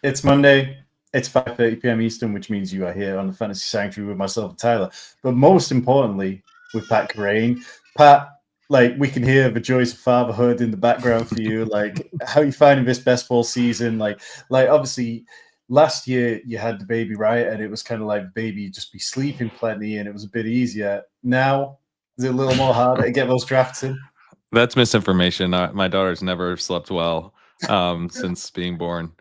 It's Monday. It's 5:30 p.m. Eastern, which means you are here on the Fantasy Sanctuary with myself and Tyler. But most importantly, with Pat Kerrane. Pat, like, we can hear the joys of fatherhood in the background for you. Like, how are you finding this best ball season? Like obviously, last year you had the baby, right? And it was kind of like baby just be sleeping plenty, and it was a bit easier. Now, is it a little more harder to get those drafts in? That's misinformation. My daughter's never slept well since being born.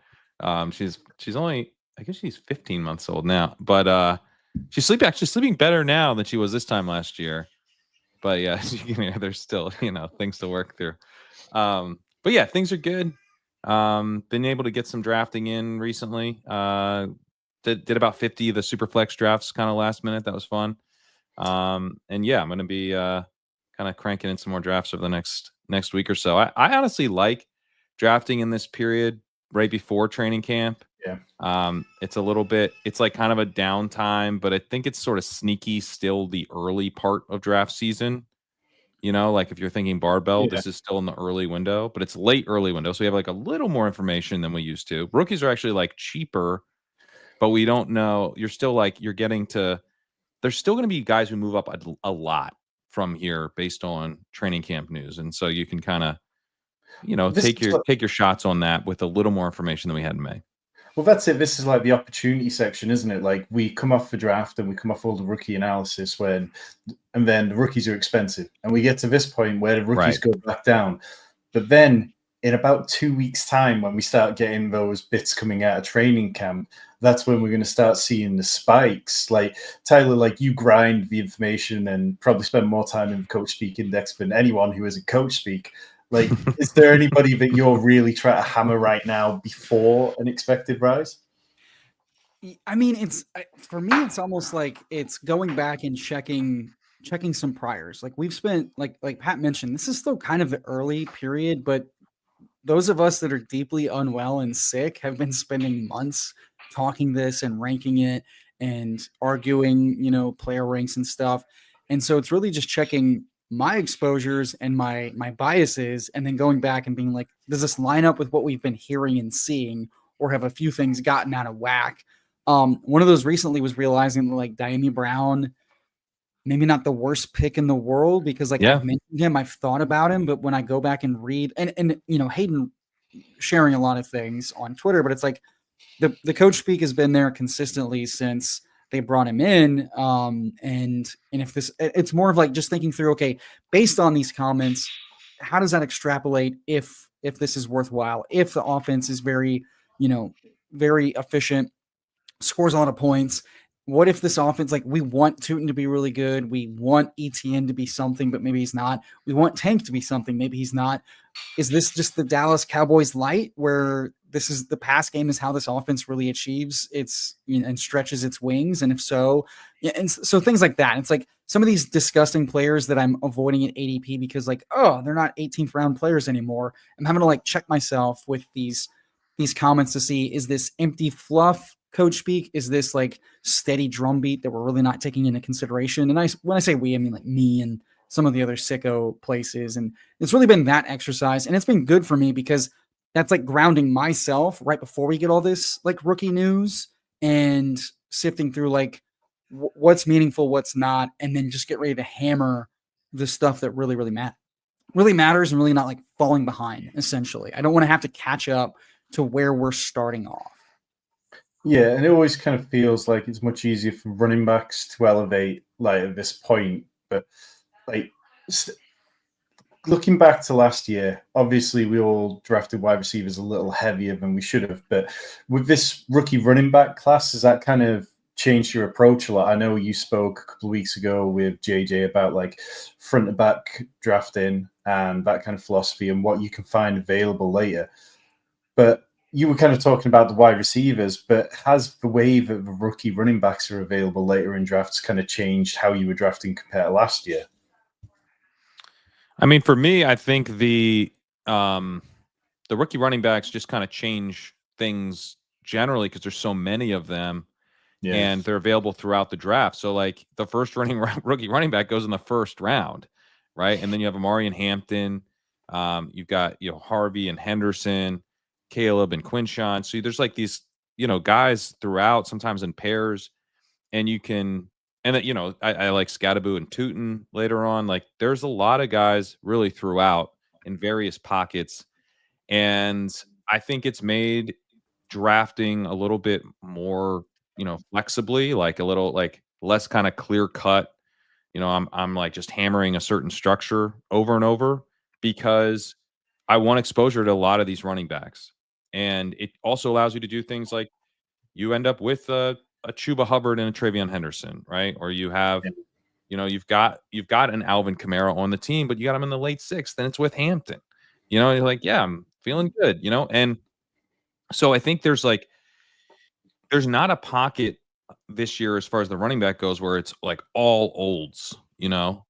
She's only, I guess she's 15 months old now, but she's sleeping better now than she was this time last year. But yeah, there's still things to work through. But yeah, things are good. Been able to get some drafting in recently. Did about 50 of the super flex drafts kind of last minute. That was fun. And yeah, I'm going to be kind of cranking in some more drafts over the next week or so. I honestly like drafting in this period right before training camp. Yeah. It's like kind of a downtime, but I think it's sort of sneaky still the early part of draft season. Like if you're thinking barbell, this is still in the early window, but it's late early window. So we have like a little more information than we used to. Rookies are actually like cheaper, but we don't know. You're still like, there's still going to be guys who move up a lot from here based on training camp news. And so you can kind of, take your shots on that with a little more information than we had in May. Well, that's it. This is like the opportunity section, isn't it? Like we come off the draft and we come off all the rookie analysis and then the rookies are expensive. And we get to this point where the rookies go back down. But then in about 2 weeks' time, when we start getting those bits coming out of training camp, that's when we're going to start seeing the spikes. Like Tyler, like you grind the information and probably spend more time in the Coach Speak Index than anyone who isn't Coach Speak. Like, is there anybody that you're really trying to hammer right now before an expected rise? I mean, for me, it's almost like it's going back and checking some priors. Like we've spent, like Pat mentioned, this is still kind of the early period, but those of us that are deeply unwell and sick have been spending months talking this and ranking it and arguing, player ranks and stuff. And so it's really just checking my exposures and my biases, and then going back and being like, does this line up with what we've been hearing and seeing, or have a few things gotten out of whack? One of those recently was realizing that, like, Diami Brown, maybe not the worst pick in the world, because I've mentioned him, I've thought about him, but when I go back and read, and Hayden sharing a lot of things on Twitter, but it's like the Coach Speak has been there consistently since they brought him in. And if this, it's more of like just thinking through, okay, based on these comments, how does that extrapolate if this is worthwhile, if the offense is very efficient, scores a lot of points? What if this offense, like, we want Tootin to be really good, we want ETN to be something, but maybe he's not. We want Tank to be something, maybe he's not. Is this just the Dallas Cowboys light, where this is the pass game is how this offense really achieves its and stretches its wings? And if so, and so things like that. It's like some of these disgusting players that I'm avoiding at ADP because, like, oh, they're not 18th round players anymore. I'm having to like check myself with these comments to see, is this empty fluff, Coach Speak? Is this like steady drumbeat that we're really not taking into consideration? And when I say we, I mean like me and some of the other sicko places. And it's really been that exercise, and it's been good for me because that's like grounding myself right before we get all this like rookie news and sifting through like what's meaningful, what's not, and then just get ready to hammer the stuff that really matters and really not like falling behind. Essentially, I don't want to have to catch up to where we're starting off. Yeah, and it always kind of feels like it's much easier for running backs to elevate like at this point. But like looking back to last year, obviously we all drafted wide receivers a little heavier than we should have. But with this rookie running back class, has that kind of changed your approach a lot? I know you spoke a couple of weeks ago with JJ about like front to back drafting and that kind of philosophy and what you can find available later. But you were kind of talking about the wide receivers, but has the way that the rookie running backs are available later in drafts kind of changed how you were drafting compared to last year? I mean, for me, I think the rookie running backs just kind of change things generally because there's so many of them, and they're available throughout the draft. So like the first rookie running back goes in the first round, right? And then you have Amari and Hampton. You've got Harvey and Henderson, Caleb and Quinshawn. So there's like these guys throughout, sometimes in pairs, and you can, and I like Scattaboo and Tootin later on. Like, there's a lot of guys really throughout in various pockets, and I think it's made drafting a little bit more, flexibly, like a little like less kind of clear cut. I'm like just hammering a certain structure over and over because I want exposure to a lot of these running backs. And it also allows you to do things like you end up with a Chuba Hubbard and a Travion Henderson, right? Or you have, you've got an Alvin Kamara on the team, but you got him in the late sixth, and it's with Hampton. You're like, yeah, I'm feeling good, and so I think there's not a pocket this year as far as the running back goes where it's like all olds.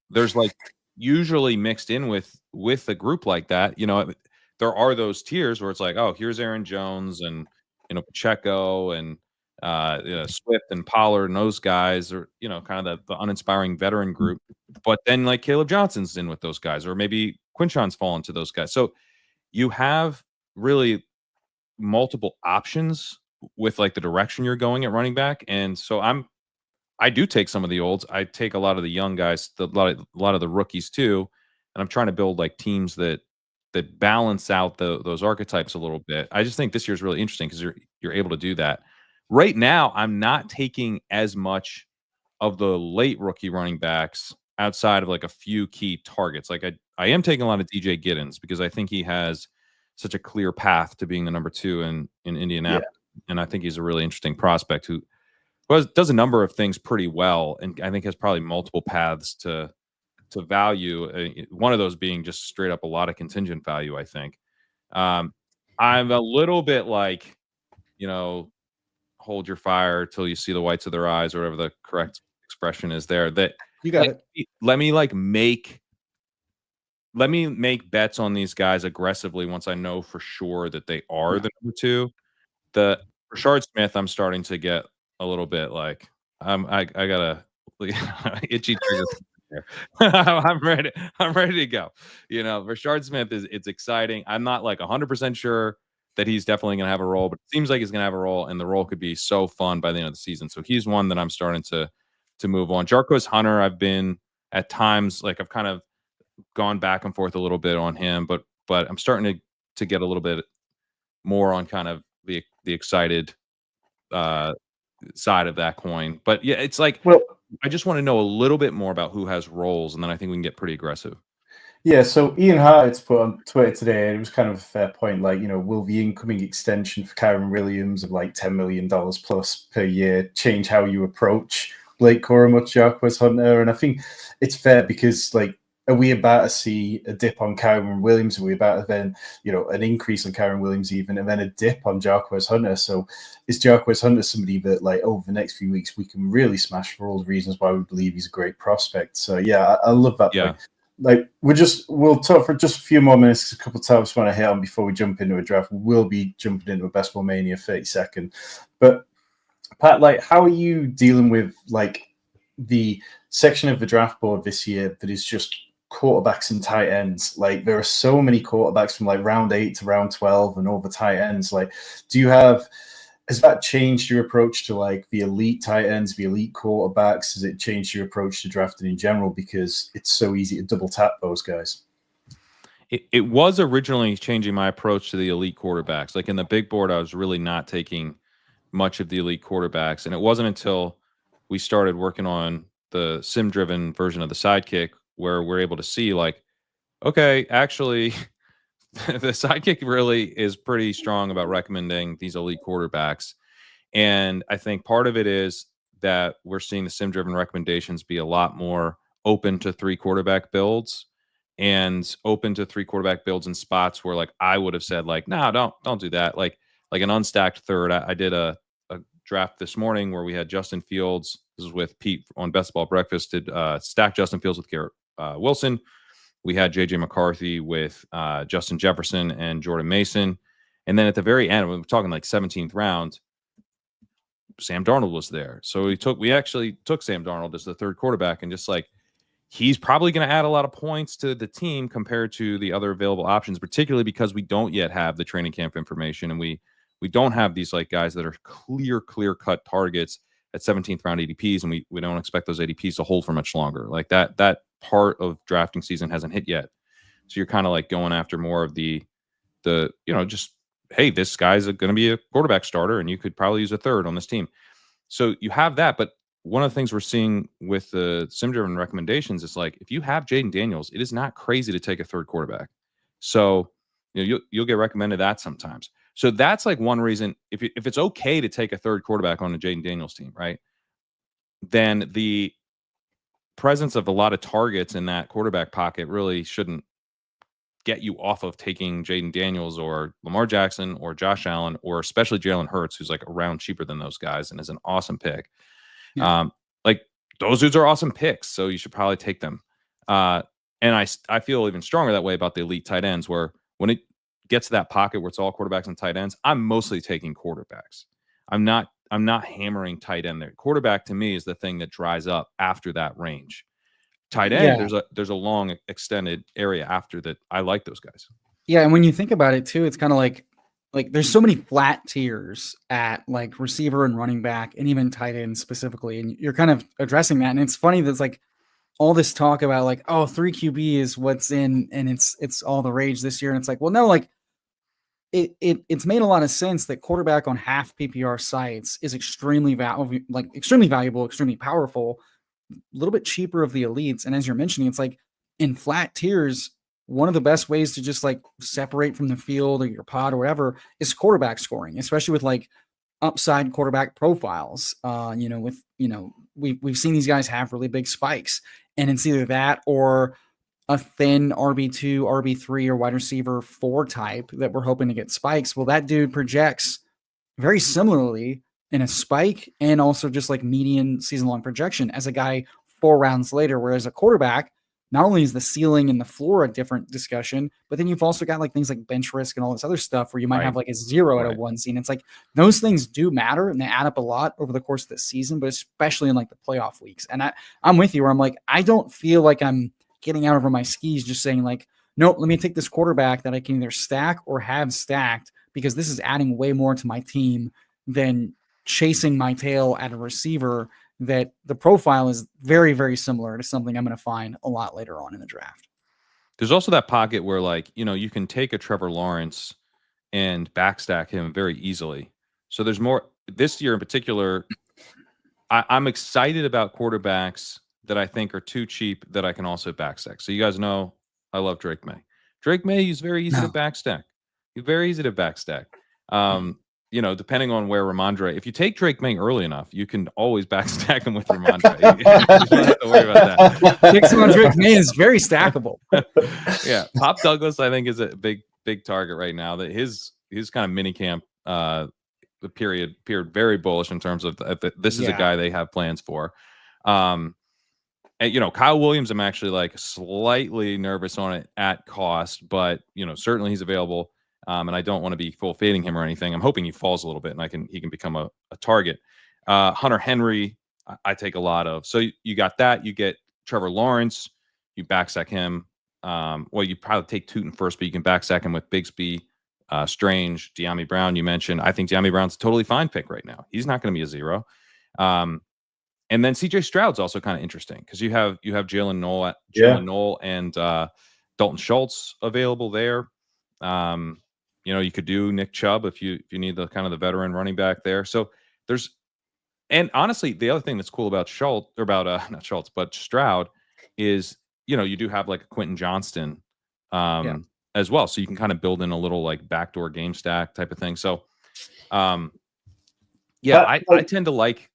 There's like usually mixed in with a group like that. There are those tiers where it's like, oh, here's Aaron Jones and Pacheco and Swift and Pollard and those guys are kind of the uninspiring veteran group. But then like Caleb Johnson's in with those guys, or maybe Quinshon's fallen to those guys. So you have really multiple options with like the direction you're going at running back. And so I do take some of the olds. I take a lot of the young guys, a lot of the rookies too. And I'm trying to build like teams that balance out those archetypes a little bit. I just think this year is really interesting because you're able to do that. Right now, I'm not taking as much of the late rookie running backs outside of like a few key targets. Like I am taking a lot of DJ Giddens because I think he has such a clear path to being the number 2 in Indianapolis. Yeah. And I think he's a really interesting prospect who does a number of things pretty well, and I think has probably multiple paths to value. One of those being just straight up a lot of contingent value, I think. I'm a little bit like, hold your fire till you see the whites of their eyes, or whatever the correct expression is there. That you got it. Let me make bets on these guys aggressively once I know for sure that they are the number 2. The Rashard Smith, I'm starting to get a little bit like I got a itchy trigger. I'm ready to go. Rashard Smith it's exciting. I'm not like 100% sure that he's definitely going to have a role, but it seems like he's going to have a role, and the role could be so fun by the end of the season. So he's one that I'm starting to move on. Jarquez Hunter, I've been at times like I've kind of gone back and forth a little bit on him, but I'm starting to get a little bit more on kind of the excited side of that coin. But yeah, it's like, well, I just want to know a little bit more about who has roles, and then I think we can get pretty aggressive. Yeah, so Ian Hart's put on Twitter today, and it was kind of a fair point, like, will the incoming extension for Kyren Williams of like $10 million plus per year change how you approach Blake Corum or Jarquez Hunter? And I think it's fair because, like, are we about to see a dip on Kyren Williams? Are we about to then, an increase on Kyren Williams even, and then a dip on Jarquez Hunter? So is Jarquez Hunter somebody that, like, over the next few weeks we can really smash for all the reasons why we believe he's a great prospect? So yeah, I love that. Yeah. Like we'll talk for just a few more minutes. A couple of times I want to hit on before we jump into a draft. We'll be jumping into a Best Ball Mania 30-second. But Pat, like, how are you dealing with like the section of the draft board this year that is just quarterbacks and tight ends? Like, there are so many quarterbacks from like round 8 to round 12 and all the tight ends. Like, has that changed your approach to like the elite tight ends, the elite quarterbacks? Has it changed your approach to drafting in general because it's so easy to double tap those guys? It was originally changing my approach to the elite quarterbacks. Like in the big board, I was really not taking much of the elite quarterbacks. And it wasn't until we started working on the sim-driven version of the Sidekick where we're able to see like, okay, actually the Sidekick really is pretty strong about recommending these elite quarterbacks. And I think part of it is that we're seeing the sim-driven recommendations be a lot more open to 3 quarterback builds, and open to 3 quarterback builds in spots where like I would have said like, no, don't do that. Like an unstacked third. I did a draft this morning where we had Justin Fields. This is with Pete on Best Ball Breakfast. Did stack Justin Fields with Garrett Wilson. We had J.J. McCarthy with Justin Jefferson and Jordan Mason. And then at the very end, we're talking like 17th round, Sam Darnold was there. So we actually took Sam Darnold as the third quarterback, and just like, he's probably going to add a lot of points to the team compared to the other available options, particularly because we don't yet have the training camp information, and we We don't have these like guys that are clear cut targets at 17th round ADPs, and we don't expect those ADPs to hold for much longer. Like that part of drafting season hasn't hit yet. So you're kind of like going after more of the just, hey, this guy's going to be a quarterback starter, and you could probably use a third on this team. So you have that, but one of the things we're seeing with the sim-driven recommendations is like, if you have Jaden Daniels, it is not crazy to take a third quarterback. So you'll get recommended that sometimes. So that's like one reason, if it's okay to take a third quarterback on a Jaden Daniels team, right? Then the presence of a lot of targets in that quarterback pocket really shouldn't get you off of taking Jaden Daniels or Lamar Jackson or Josh Allen, or especially Jalen Hurts, who's like a round cheaper than those guys and is an awesome pick. Yeah. Like those dudes are awesome picks, so you should probably take them. And I feel even stronger that way about the elite tight ends, where when it gets to that pocket where it's all quarterbacks and tight ends, I'm mostly taking quarterbacks. I'm not hammering tight end there. Quarterback to me is the thing that dries up after that range. Tight end, there's a long extended area after that. I like those guys. Yeah, and when you think about it too, it's kind of like there's so many flat tiers at like receiver and running back and even tight end specifically, and you're kind of addressing that. And it's funny that's like all this talk about like, oh, 3 QB is what's in, and it's all the rage this year. And it's like, well, no, like it's made a lot of sense that quarterback on half PPR sites is extremely valuable, extremely powerful, a little bit cheaper of the elites. And as you're mentioning, it's like in flat tiers, one of the best ways to just like separate from the field or your pod or whatever is quarterback scoring, especially with like upside quarterback profiles. We've seen these guys have really big spikes, and it's either that or a thin RB2, RB3, or wide receiver 4 type that we're hoping to get spikes. Well, that dude projects very similarly in a spike and also just like median season-long projection as a guy 4 rounds later, whereas a quarterback, not only is the ceiling and the floor a different discussion, but then you've also got like things like bench risk and all this other stuff where you might have like a 0 at a 1 seed. It's like those things do matter and they add up a lot over the course of the season, but especially in like the playoff weeks. And I'm with you where I'm like, I don't feel like I'm getting out over my skis just saying like, nope, let me take this quarterback that I can either stack or have stacked because this is adding way more to my team than chasing my tail at a receiver that the profile is very, very similar to something I'm going to find a lot later on in the draft. There's also that pocket where like, you can take a Trevor Lawrence and backstack him very easily. So there's more this year in particular. I'm excited about quarterbacks that I think are too cheap that I can also backstack. So you guys know I love Drake May. Drake May is very easy to backstack. He's very easy to backstack. Depending on where Ramondre, if you take Drake May early enough, you can always backstack him with Ramondre. You don't have to worry about that. Picks on Drake May is very stackable. Yeah. Pop Douglas, I think, is a big target right now. That his kind of mini camp the period appeared very bullish in terms of this is a guy they have plans for. And Kyle Williams, I'm actually like slightly nervous on it at cost, but certainly he's available. And I don't want to be full fading him or anything. I'm hoping he falls a little bit and he can become a target. Hunter Henry, I take a lot of. So you got that. You get Trevor Lawrence. You backstack him. Well, you probably take Tootin first, but you can backstack him with Bigsby, Strange, De'Ami Brown. You mentioned. I think De'Ami Brown's a totally fine pick right now. He's not going to be a 0. And then CJ Stroud's also kind of interesting because you have Jalen Noel and Dalton Schultz available there. You could do Nick Chubb if you need the kind of the veteran running back there. So and honestly, the other thing that's cool about Stroud is, you do have like a Quentin Johnston as well. So you can kind of build in a little like backdoor game stack type of thing. So I tend to like,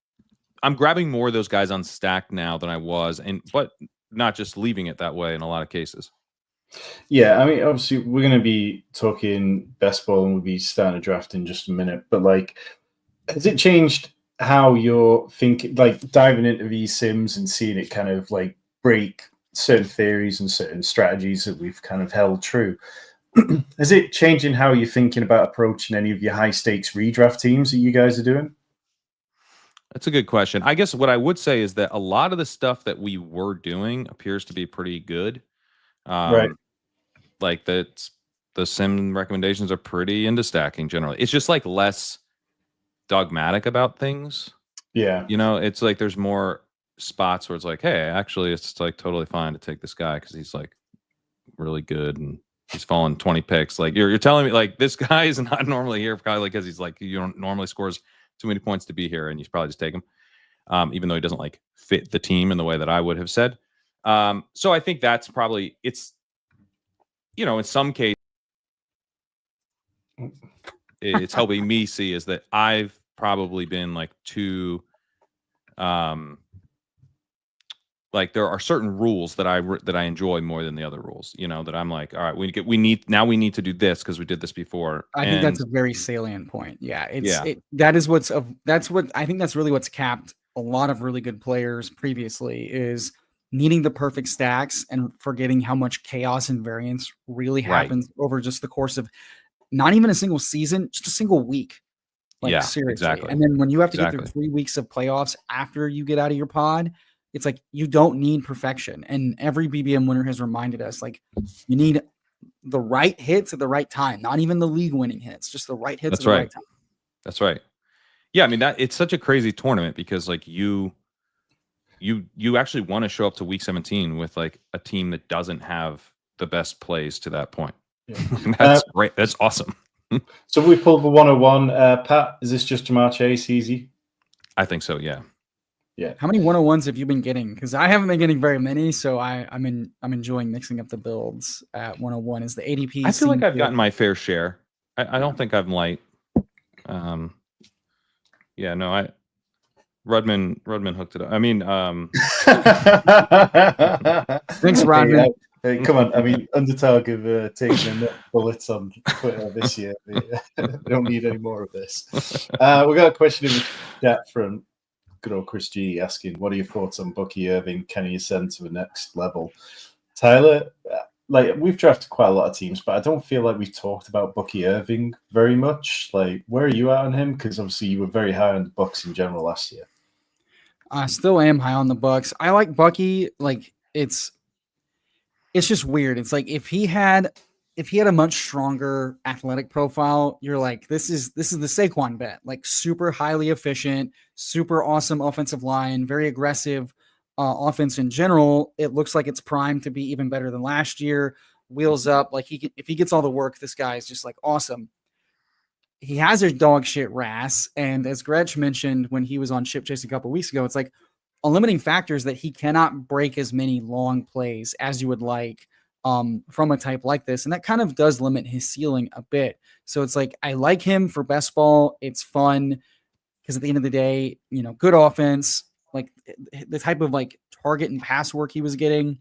I'm grabbing more of those guys on stack now than I was, but not just leaving it that way in a lot of cases. Yeah, I mean, obviously, we're going to be talking best ball and we'll be starting a draft in just a minute. But, like, has it changed how you're thinking, like, diving into these sims and seeing it kind of, like, break certain theories and certain strategies that we've kind of held true? Is it changing how you're thinking about approaching any of your high-stakes redraft teams that you guys are doing? That's a good question. I guess what I would say is that a lot of the stuff that we were doing appears to be pretty good. Right. Like that's, the sim recommendations are pretty into stacking generally. It's just like less dogmatic about things. Yeah. You know, it's like there's more spots where it's like, hey, actually, it's like totally fine to take this guy because he's like really good and he's fallen 20 picks. Like you're telling me like this guy is not normally here probably because he's like you don't normally scores too many points to be here, and you probably just take him, even though he doesn't like fit the team in the way that I would have said. So I think that's probably it's in some cases it's helping me see is that I've probably been like too like there are certain rules that I enjoy more than the other rules, that I'm like, all right, we need to do this because we did this before. I think that's a very salient point. Yeah, that's what I think that's really what's capped a lot of really good players previously is needing the perfect stacks and forgetting how much chaos and variance really happens over just the course of not even a single season, just a single week. Like seriously. Exactly. And then when you have to get through 3 weeks of playoffs after you get out of your pod, it's like you don't need perfection. And every BBM winner has reminded us, like, you need the right hits at the right time, not even the league winning hits, just the right hits at the right time. That's right. Yeah, I mean it's such a crazy tournament because like you actually want to show up to week 17 with like a team that doesn't have the best plays to that point. Yeah. That's great. That's awesome. So we pulled the 101. Pat, is this just Jamar Chase easy? I think so, yeah. Yeah. How many 101s have you been getting? Because I haven't been getting very many, so I'm enjoying mixing up the builds at 101. Is the ADP? I feel like I've gotten my fair share. I don't think I'm light. Yeah, no, Rudman hooked it up. I mean, thanks, Rodman. Hey, come on. I mean, Underdog have taken enough bullets on Twitter this year. We don't need any more of this. We got a question in the chat from good old Chris G asking, what are your thoughts on Bucky Irving? Can he ascend to the next level? Tyler, like we've drafted quite a lot of teams, but I don't feel like we've talked about Bucky Irving very much. Like, where are you at on him? Because obviously you were very high on the Bucks in general last year. I still am high on the Bucks. I like Bucky. Like it's just weird. It's like if he had a much stronger athletic profile, you're like, this is the Saquon bet. Like super highly efficient, super awesome offensive line, very aggressive offense in general. It looks like it's primed to be even better than last year. Wheels up. Like if he gets all the work, this guy is just like awesome. He has a dog shit RAS, and as Gretsch mentioned when he was on Chip Chase a couple weeks ago, it's like a limiting factor is that he cannot break as many long plays as you would like from a type like this. And that kind of does limit his ceiling a bit. So it's like, I like him for best ball. It's fun because at the end of the day, good offense, like the type of like target and pass work he was getting.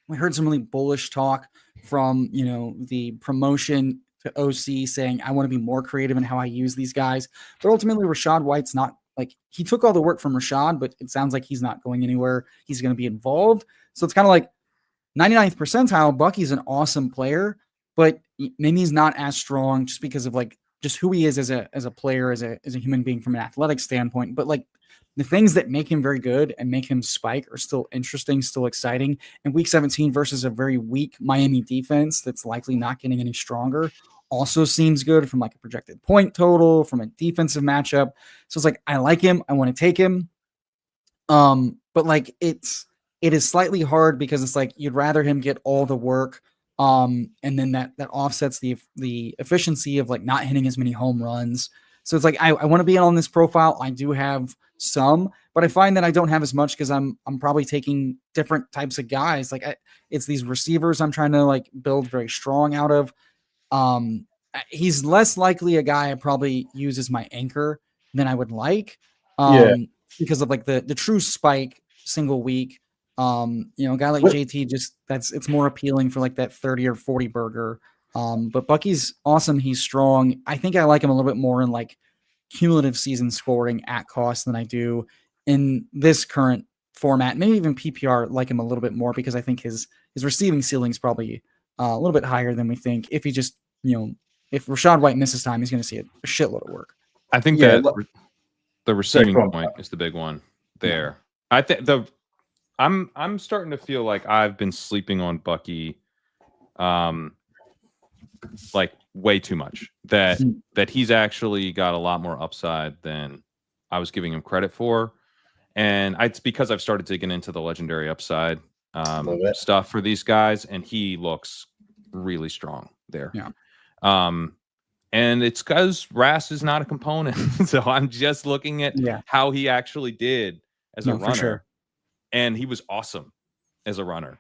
We heard some really bullish talk from, the promotion to OC saying, I want to be more creative in how I use these guys. But ultimately, Rachaad White's not like he took all the work from Rachaad, but it sounds like he's not going anywhere. He's going to be involved. So it's kind of like 99th percentile. Bucky's an awesome player, but maybe he's not as strong just because of like just who he is as a player, as a human being from an athletic standpoint. But like the things that make him very good and make him spike are still interesting, still exciting. And week 17 versus a very weak Miami defense that's likely not getting any stronger also seems good from like a projected point total, from a defensive matchup. So it's like, I like him. I want to take him. But like it is slightly hard because it's like you'd rather him get all the work. And then that offsets the efficiency of like not hitting as many home runs. So it's like I want to be on this profile. I do have some, but I find that I don't have as much because I'm probably taking different types of guys. Like it's these receivers I'm trying to like build very strong out of. He's less likely a guy I probably use as my anchor than I would like. Because of like the true spike single week. A guy like JT it's more appealing for like that 30 or 40 burger. But Bucky's awesome. He's strong. I think I like him a little bit more in like cumulative season scoring at cost than I do in this current format. Maybe even PPR like him a little bit more because I think his receiving ceiling is probably a little bit higher than we think. If he just, if Rachaad White misses time, he's going to see a shitload of work. I think that the receiving point is the big one there. Yeah. I think I'm starting to feel like I've been sleeping on Bucky like way too much. That he's actually got a lot more upside than I was giving him credit for. And it's because I've started digging into the legendary upside stuff for these guys, and he looks really strong there. Yeah. And it's because Ras is not a component. So I'm just looking at how he actually did as a runner. For sure. And he was awesome as a runner.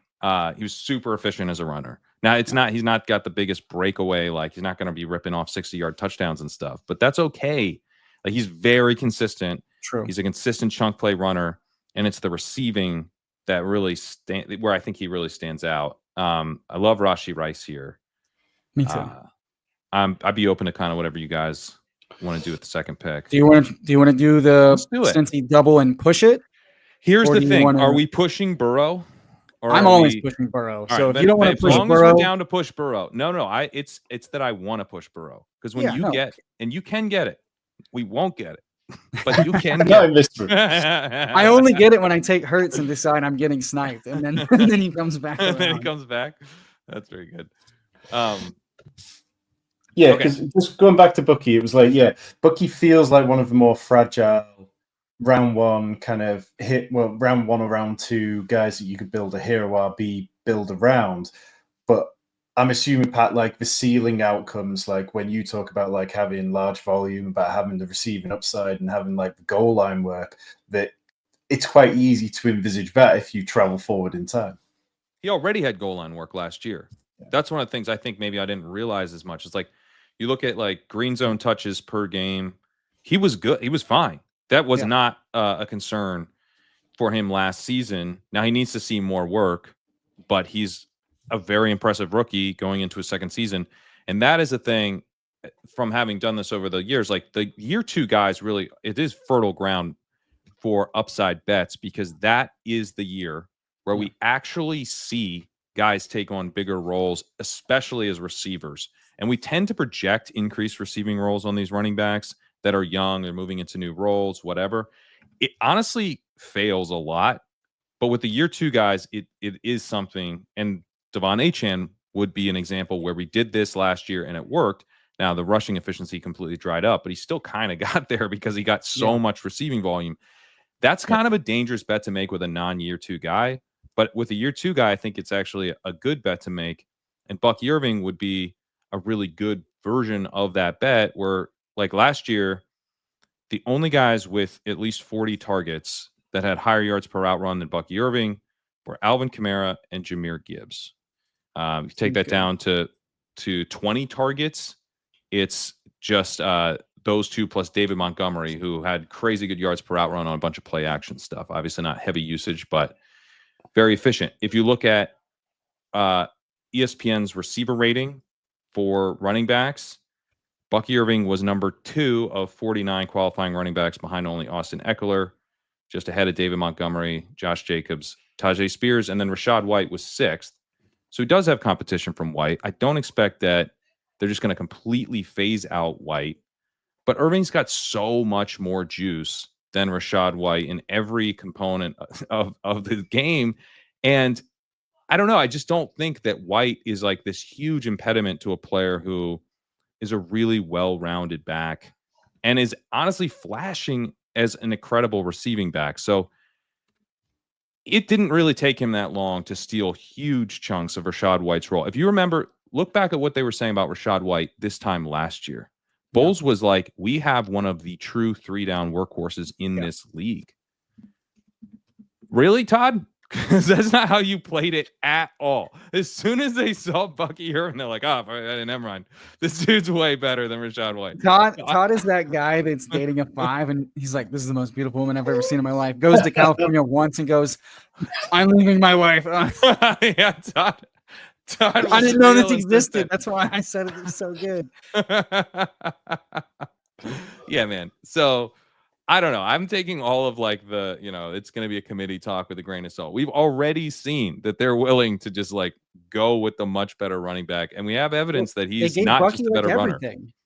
He was super efficient as a runner. Now he's not got the biggest breakaway, like he's not going to be ripping off 60-yard touchdowns and stuff, but that's okay. Like he's very consistent. True. He's a consistent chunk play runner, and it's the receiving that really where I think he really stands out. I love Rashee Rice here. Me too. I'd be open to kind of whatever you guys want to do with the second pick. Do you want to do the Cincy double and push it? Here's the thing: are we pushing Burrow? I'm always pushing Burrow. So if you don't want to push Burrow, as long as we're down to push Burrow, no, it's that I want to push Burrow because when you can get it, we won't get it. But you can get it. I only get it when I take Hurts and decide I'm getting sniped, and then he comes back. And then he comes back. That's very good. Yeah, because just going back to Bucky, it was like, Bucky feels like one of the more fragile round one kind of round one or round two guys that you could build a hero RB build around. But I'm assuming, Pat, like the ceiling outcomes, like when you talk about like having large volume, about having the receiving upside and having like the goal line work, that it's quite easy to envisage that if you travel forward in time. He already had goal line work last year. Yeah. That's one of the things I think maybe I didn't realize as much. It's like you look at like green zone touches per game. He was good. He was fine. That was not a concern for him last season. Now he needs to see more work, but he's a very impressive rookie going into his second season. And that is a thing from having done this over the years. Like the year two guys really, it is fertile ground for upside bets because that is the year where we actually see guys take on bigger roles, especially as receivers. And we tend to project increased receiving roles on these running backs that are young, they're moving into new roles, whatever. It honestly fails a lot. But with the year two guys, it is something. And Devon Achane would be an example where we did this last year and it worked. Now the rushing efficiency completely dried up, but he still kind of got there because he got so much receiving volume. That's kind of a dangerous bet to make with a non-year two guy. But with a year two guy, I think it's actually a good bet to make. And Bucky Irving would be a really good version of that bet where, like last year, the only guys with at least 40 targets that had higher yards per route run than Bucky Irving were Alvin Kamara and Jahmyr Gibbs. You take that down to 20 targets, it's just those two plus David Montgomery, who had crazy good yards per route run on a bunch of play action stuff. Obviously not heavy usage, but very efficient. If you look at ESPN's receiver rating for running backs, Bucky Irving was number 2 of 49 qualifying running backs behind only Austin Eckler, just ahead of David Montgomery, Josh Jacobs, Tajay Spears, and then Rachaad White was 6th. So he does have competition from White. I don't expect that they're just going to completely phase out White, but Irving's got so much more juice than Rachaad White in every component of the game. And I don't know. I just don't think that White is like this huge impediment to a player who is a really well-rounded back and is honestly flashing as an incredible receiving back. So it didn't really take him that long to steal huge chunks of Rachaad White's role. If you remember, look back at what they were saying about Rachaad White this time last year. Bowles was like, we have one of the true 3-down workhorses in this league. Really, Todd? Because that's not how you played it at all. As soon as they saw Bucky Irving, they're like, never mind. This dude's way better than Rachaad White. Todd is that guy that's dating a 5, and he's like, this is the most beautiful woman I've ever seen in my life. Goes to California once and goes, I'm leaving my wife. Yeah, Todd I didn't know this existed. That's why I said it was so good. Yeah, man. So I don't know. I'm taking all of like the, it's going to be a committee talk with a grain of salt. We've already seen that they're willing to just like go with the much better running back. And we have evidence that he's not Bucky just a better runner.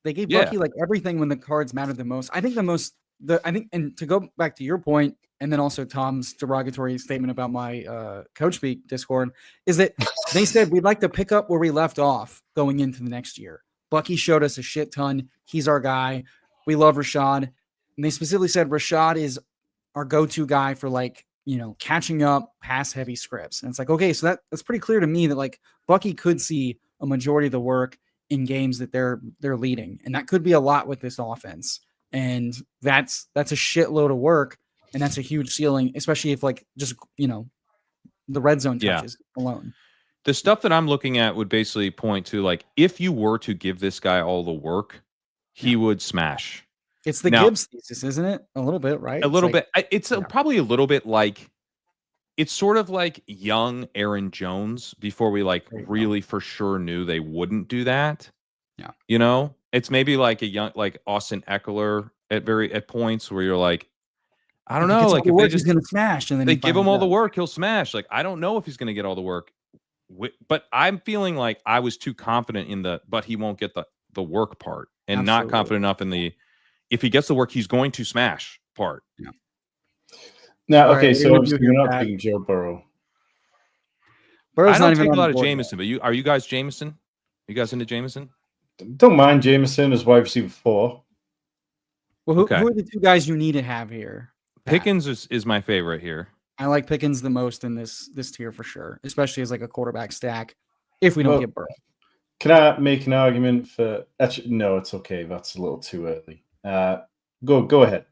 They gave Bucky like everything when the cards mattered the most. I think the most I think, and to go back to your point, and then also Tom's derogatory statement about my Coach Speak Discord, is that they said we'd like to pick up where we left off going into the next year. Bucky showed us a shit ton. He's our guy. We love Rashad. And they specifically said Rashad is our go-to guy for like, catching up pass heavy scripts. And it's like, okay, so that's pretty clear to me that like Bucky could see a majority of the work in games that they're leading. And that could be a lot with this offense. And that's a shitload of work. And that's a huge ceiling, especially if like just, the red zone touches alone. The stuff that I'm looking at would basically point to like, if you were to give this guy all the work, he would smash. It's the Gibbs thesis, isn't it? A little bit, right? A little bit. It's probably a little bit like, it's sort of like young Aaron Jones before we like really for sure knew they wouldn't do that. Yeah. It's maybe like a young, like Austin Eckler at points where you're like, I don't know, like if they just going to smash and then they give him all the work, he'll smash. Like, I don't know if he's going to get all the work, but I'm feeling like I was too confident in but he won't get the work part and not confident enough in if he gets the work, he's going to smash part. Yeah. Now, okay, so obviously you're not taking Joe Burrow. I don't take a lot of Jameson, but are you guys Jameson? You guys into Jameson? Don't mind Jameson as wide receiver 4. Well, who are the two guys you need to have here? Pickens is my favorite here. I like Pickens the most in this tier for sure, especially as like a quarterback stack. If we don't get Burrow, can I make an argument for? Actually, no, it's okay. That's a little too early. Go ahead.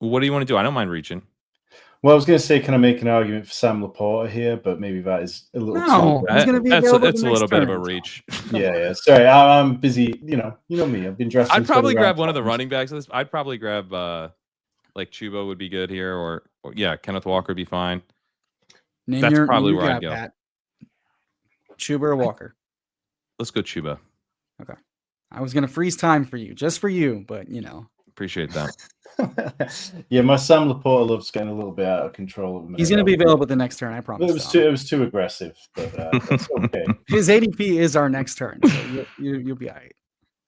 What do you want to do? I don't mind reaching. Well, I was going to say, can I make an argument for Sam Laporta here? But maybe that is a little too. He's going to be that's a little bit of a reach. Yeah. Sorry, I'm busy. You know me. I've been dressed. I'd probably grab one of the running backs. I'd probably grab like Chuba would be good here, or Kenneth Walker would be fine. That's probably where I'd go. Pat. Chuba or Walker? Let's go Chuba. Okay. I was going to freeze time for you, just for you, but Appreciate that. Yeah, my Sam Laporta love's getting a little bit out of control. He's going to be available the next turn, I promise. It was too aggressive, but that's okay. His ADP is our next turn, so you'll be all right.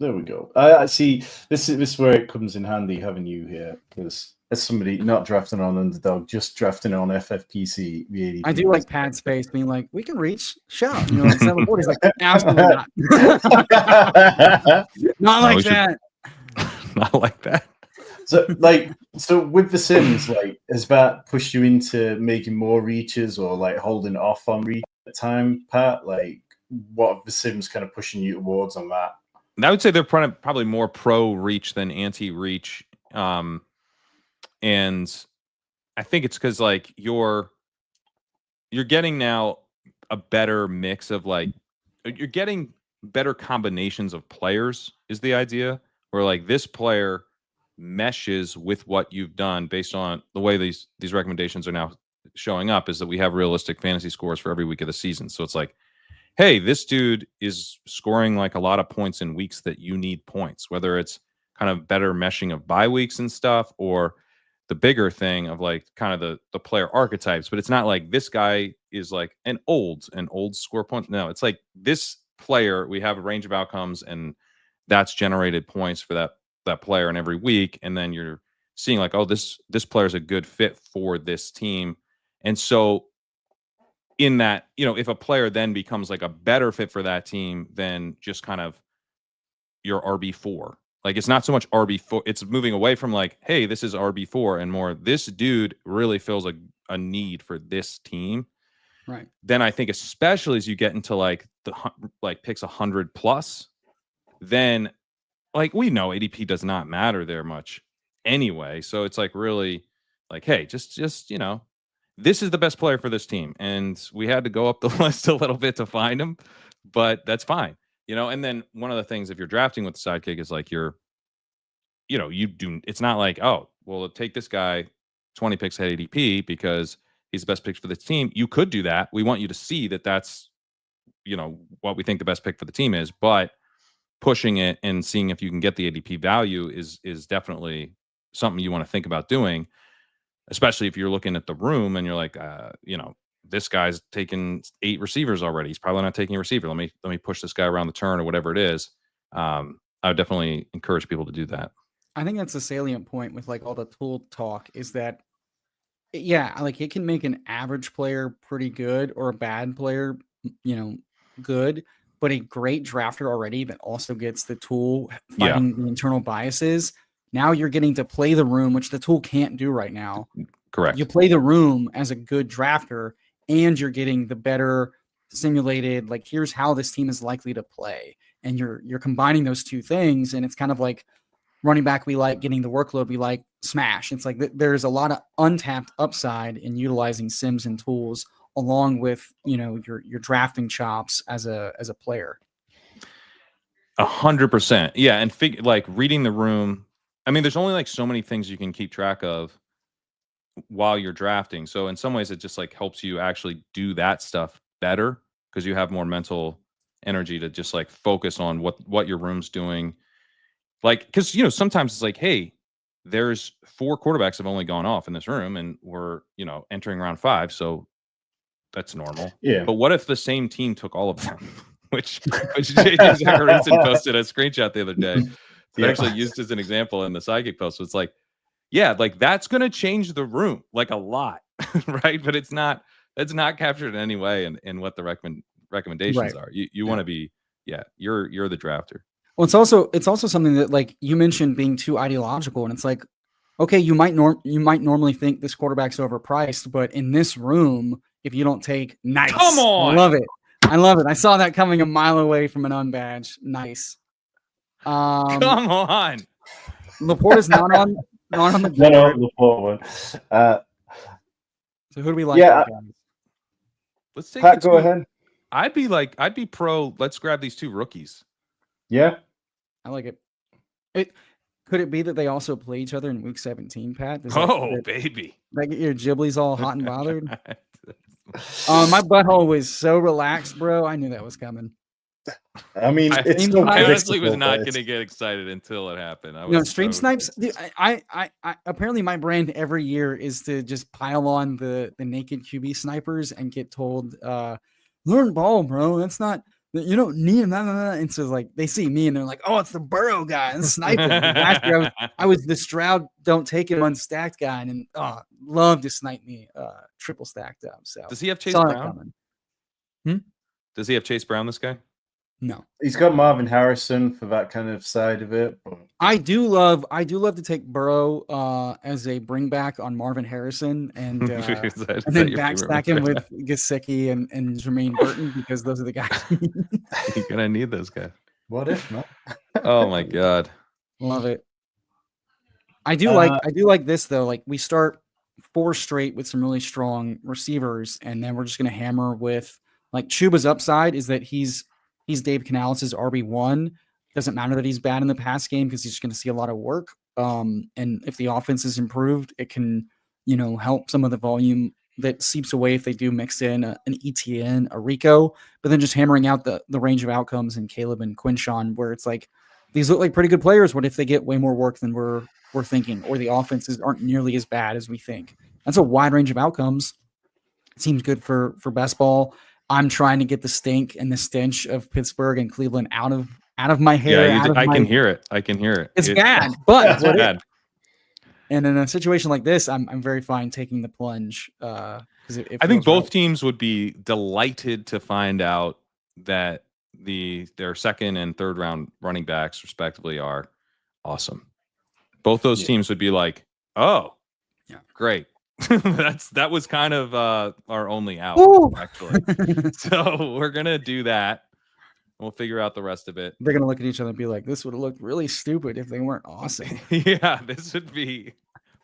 There we go. I see. This is where it comes in handy having you here, because as somebody not drafting on Underdog, just drafting on FFPC, the ADP. I do like Pat Space being like, we can reach, shout. Sam Laporta's like, absolutely not. Not like that. Not like that. So with the Sims, has that pushed you into making more reaches or holding off on reach at time, Pat? What are the Sims kind of pushing you towards on that? And I would say they're probably more pro reach than anti reach, and I think it's because you're getting now a better mix of you're getting better combinations of players is the idea, where this player meshes with what you've done based on the way these recommendations are now showing up, is that we have realistic fantasy scores for every week of the season. So it's hey, this dude is scoring a lot of points in weeks that you need points, whether it's kind of better meshing of bye weeks and stuff, or the bigger thing of kind of the player archetypes. But it's not this guy is an old score points. No, it's this player, we have a range of outcomes, and that's generated points for that player in every week. And then you're seeing oh, this player is a good fit for this team. And so in that, if a player then becomes a better fit for that team than just kind of your RB4, it's not so much RB4, it's moving away from hey, this is RB4, and more, this dude really fills a need for this team. Right. Then I think, especially as you get into the picks 100 plus, then we know ADP does not matter there much anyway. So it's really hey, just this is the best player for this team. And we had to go up the list a little bit to find him, but that's fine. And then one of the things, if you're drafting with the sidekick, is it's not oh, well, take this guy 20 picks at ADP because he's the best pick for this team. You could do that. We want you to see that that's, what we think the best pick for the team is, but pushing it and seeing if you can get the ADP value is definitely something you want to think about doing, especially if you're looking at the room and you're this guy's taken 8 receivers already. He's probably not taking a receiver. Let me push this guy around the turn or whatever it is. I would definitely encourage people to do that. I think that's a salient point with like all the tool talk is that, yeah, like it can make an average player pretty good or a bad player, good, but a great drafter already that also gets the tool fighting the internal biases. Now you're getting to play the room, which the tool can't do right now. Correct. You play the room as a good drafter, and you're getting the better simulated, like, here's how this team is likely to play. And you're combining those two things, and it's kind of like running back we like, getting the workload we like, smash. It's like there's a lot of untapped upside in utilizing sims and tools along with your drafting chops as a player. 100%. Yeah, and like reading the room. I mean, there's only like so many things you can keep track of while you're drafting. So in some ways, it just like helps you actually do that stuff better because you have more mental energy to just like focus on what your room's doing. Like, because sometimes it's like, hey, there's 4 quarterbacks have only gone off in this room, and we're entering round 5, so that's normal. Yeah. But what if the same team took all of them? which JJ Zacharyson posted a screenshot the other day that actually used as an example in the Psychic post. So it's like, yeah, like that's going to change the room like a lot, right? But it's not captured in any way in what the recommendations are. You want to be, you're the drafter. Well, it's also something that, like you mentioned, being too ideological, and it's like, okay, you might normally think this quarterback's overpriced, but in this room, if you don't take nice, come on, I love it. I saw that coming a mile away from an unbadge. Nice. Come on, Laporta's not on the board. No, Laporta one. So who do we like? Yeah, let's take Pat, go ahead. I'd be pro. Let's grab these 2 rookies. Yeah, I like it. Could it be that they also play each other in week 17, Pat? Baby. That get your giblies all hot and bothered? My butthole was so relaxed, bro. I knew that was coming. I mean, I honestly was not going to get excited until it happened. Stream snipes. Dude, I apparently my brand every year is to just pile on the naked QB snipers and get told, learn ball, bro. That's not. You don't need him. And so like they see me and they're like, oh, it's the Burrow guy and sniping. Last year I was the Stroud don't take him unstacked guy, and love to snipe me triple stacked up. So does he have Chase Brown? Does he have Chase Brown, this guy? No. He's got Marvin Harrison for that kind of side of it. But... I do love to take Burrow as a bring back on Marvin Harrison and then backstack him with Gesicki and Jermaine Burton, because those are the guys. You're gonna need those guys. What if not? Oh my god. Love it. I do like this though. Like we start 4 straight with some really strong receivers, and then we're just gonna hammer with like Chuba's upside is that he's Dave Canales' RB1. Doesn't matter that he's bad in the pass game because he's just going to see a lot of work. And if the offense is improved, it can, help some of the volume that seeps away if they do mix in an ETN, a Rico, but then just hammering out the range of outcomes in Caleb and Quinshawn, where it's like, these look like pretty good players. What if they get way more work than we're thinking, or the offenses aren't nearly as bad as we think? That's a wide range of outcomes. It seems good for best ball. I'm trying to get the stink and the stench of Pittsburgh and Cleveland out of my hair. Yeah, I can hear it. It's bad, but it's bad. And in a situation like this, I'm very fine taking the plunge. I think both teams would be delighted to find out that their second and third round running backs, respectively, are awesome. Both those teams would be like, "Oh, yeah, great." that was kind of our only out. Ooh. Actually. So we're gonna do that. We'll figure out the rest of it. They're gonna look at each other and be like, "This would have looked really stupid if they weren't awesome." Yeah, this would be.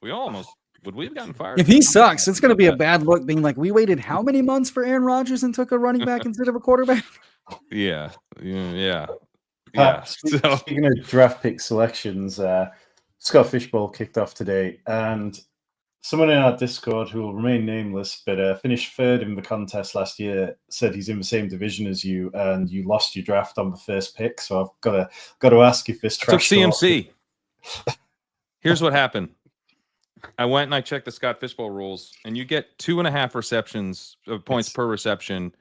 Would we have gotten fired if he sucks? It's gonna be a bad look. Being like, we waited how many months for Aaron Rodgers and took a running back instead of a quarterback? Yeah. Speaking of draft pick selections, Scott Fishbowl kicked off today, and someone in our Discord who will remain nameless, but finished 3rd in the contest last year, said he's in the same division as you, and you lost your draft on the first pick. So I've got to ask if this trash. Took CMC. Here's what happened. I went and I checked the Scott Fishbowl rules, and you get 2.5 receptions of points per reception,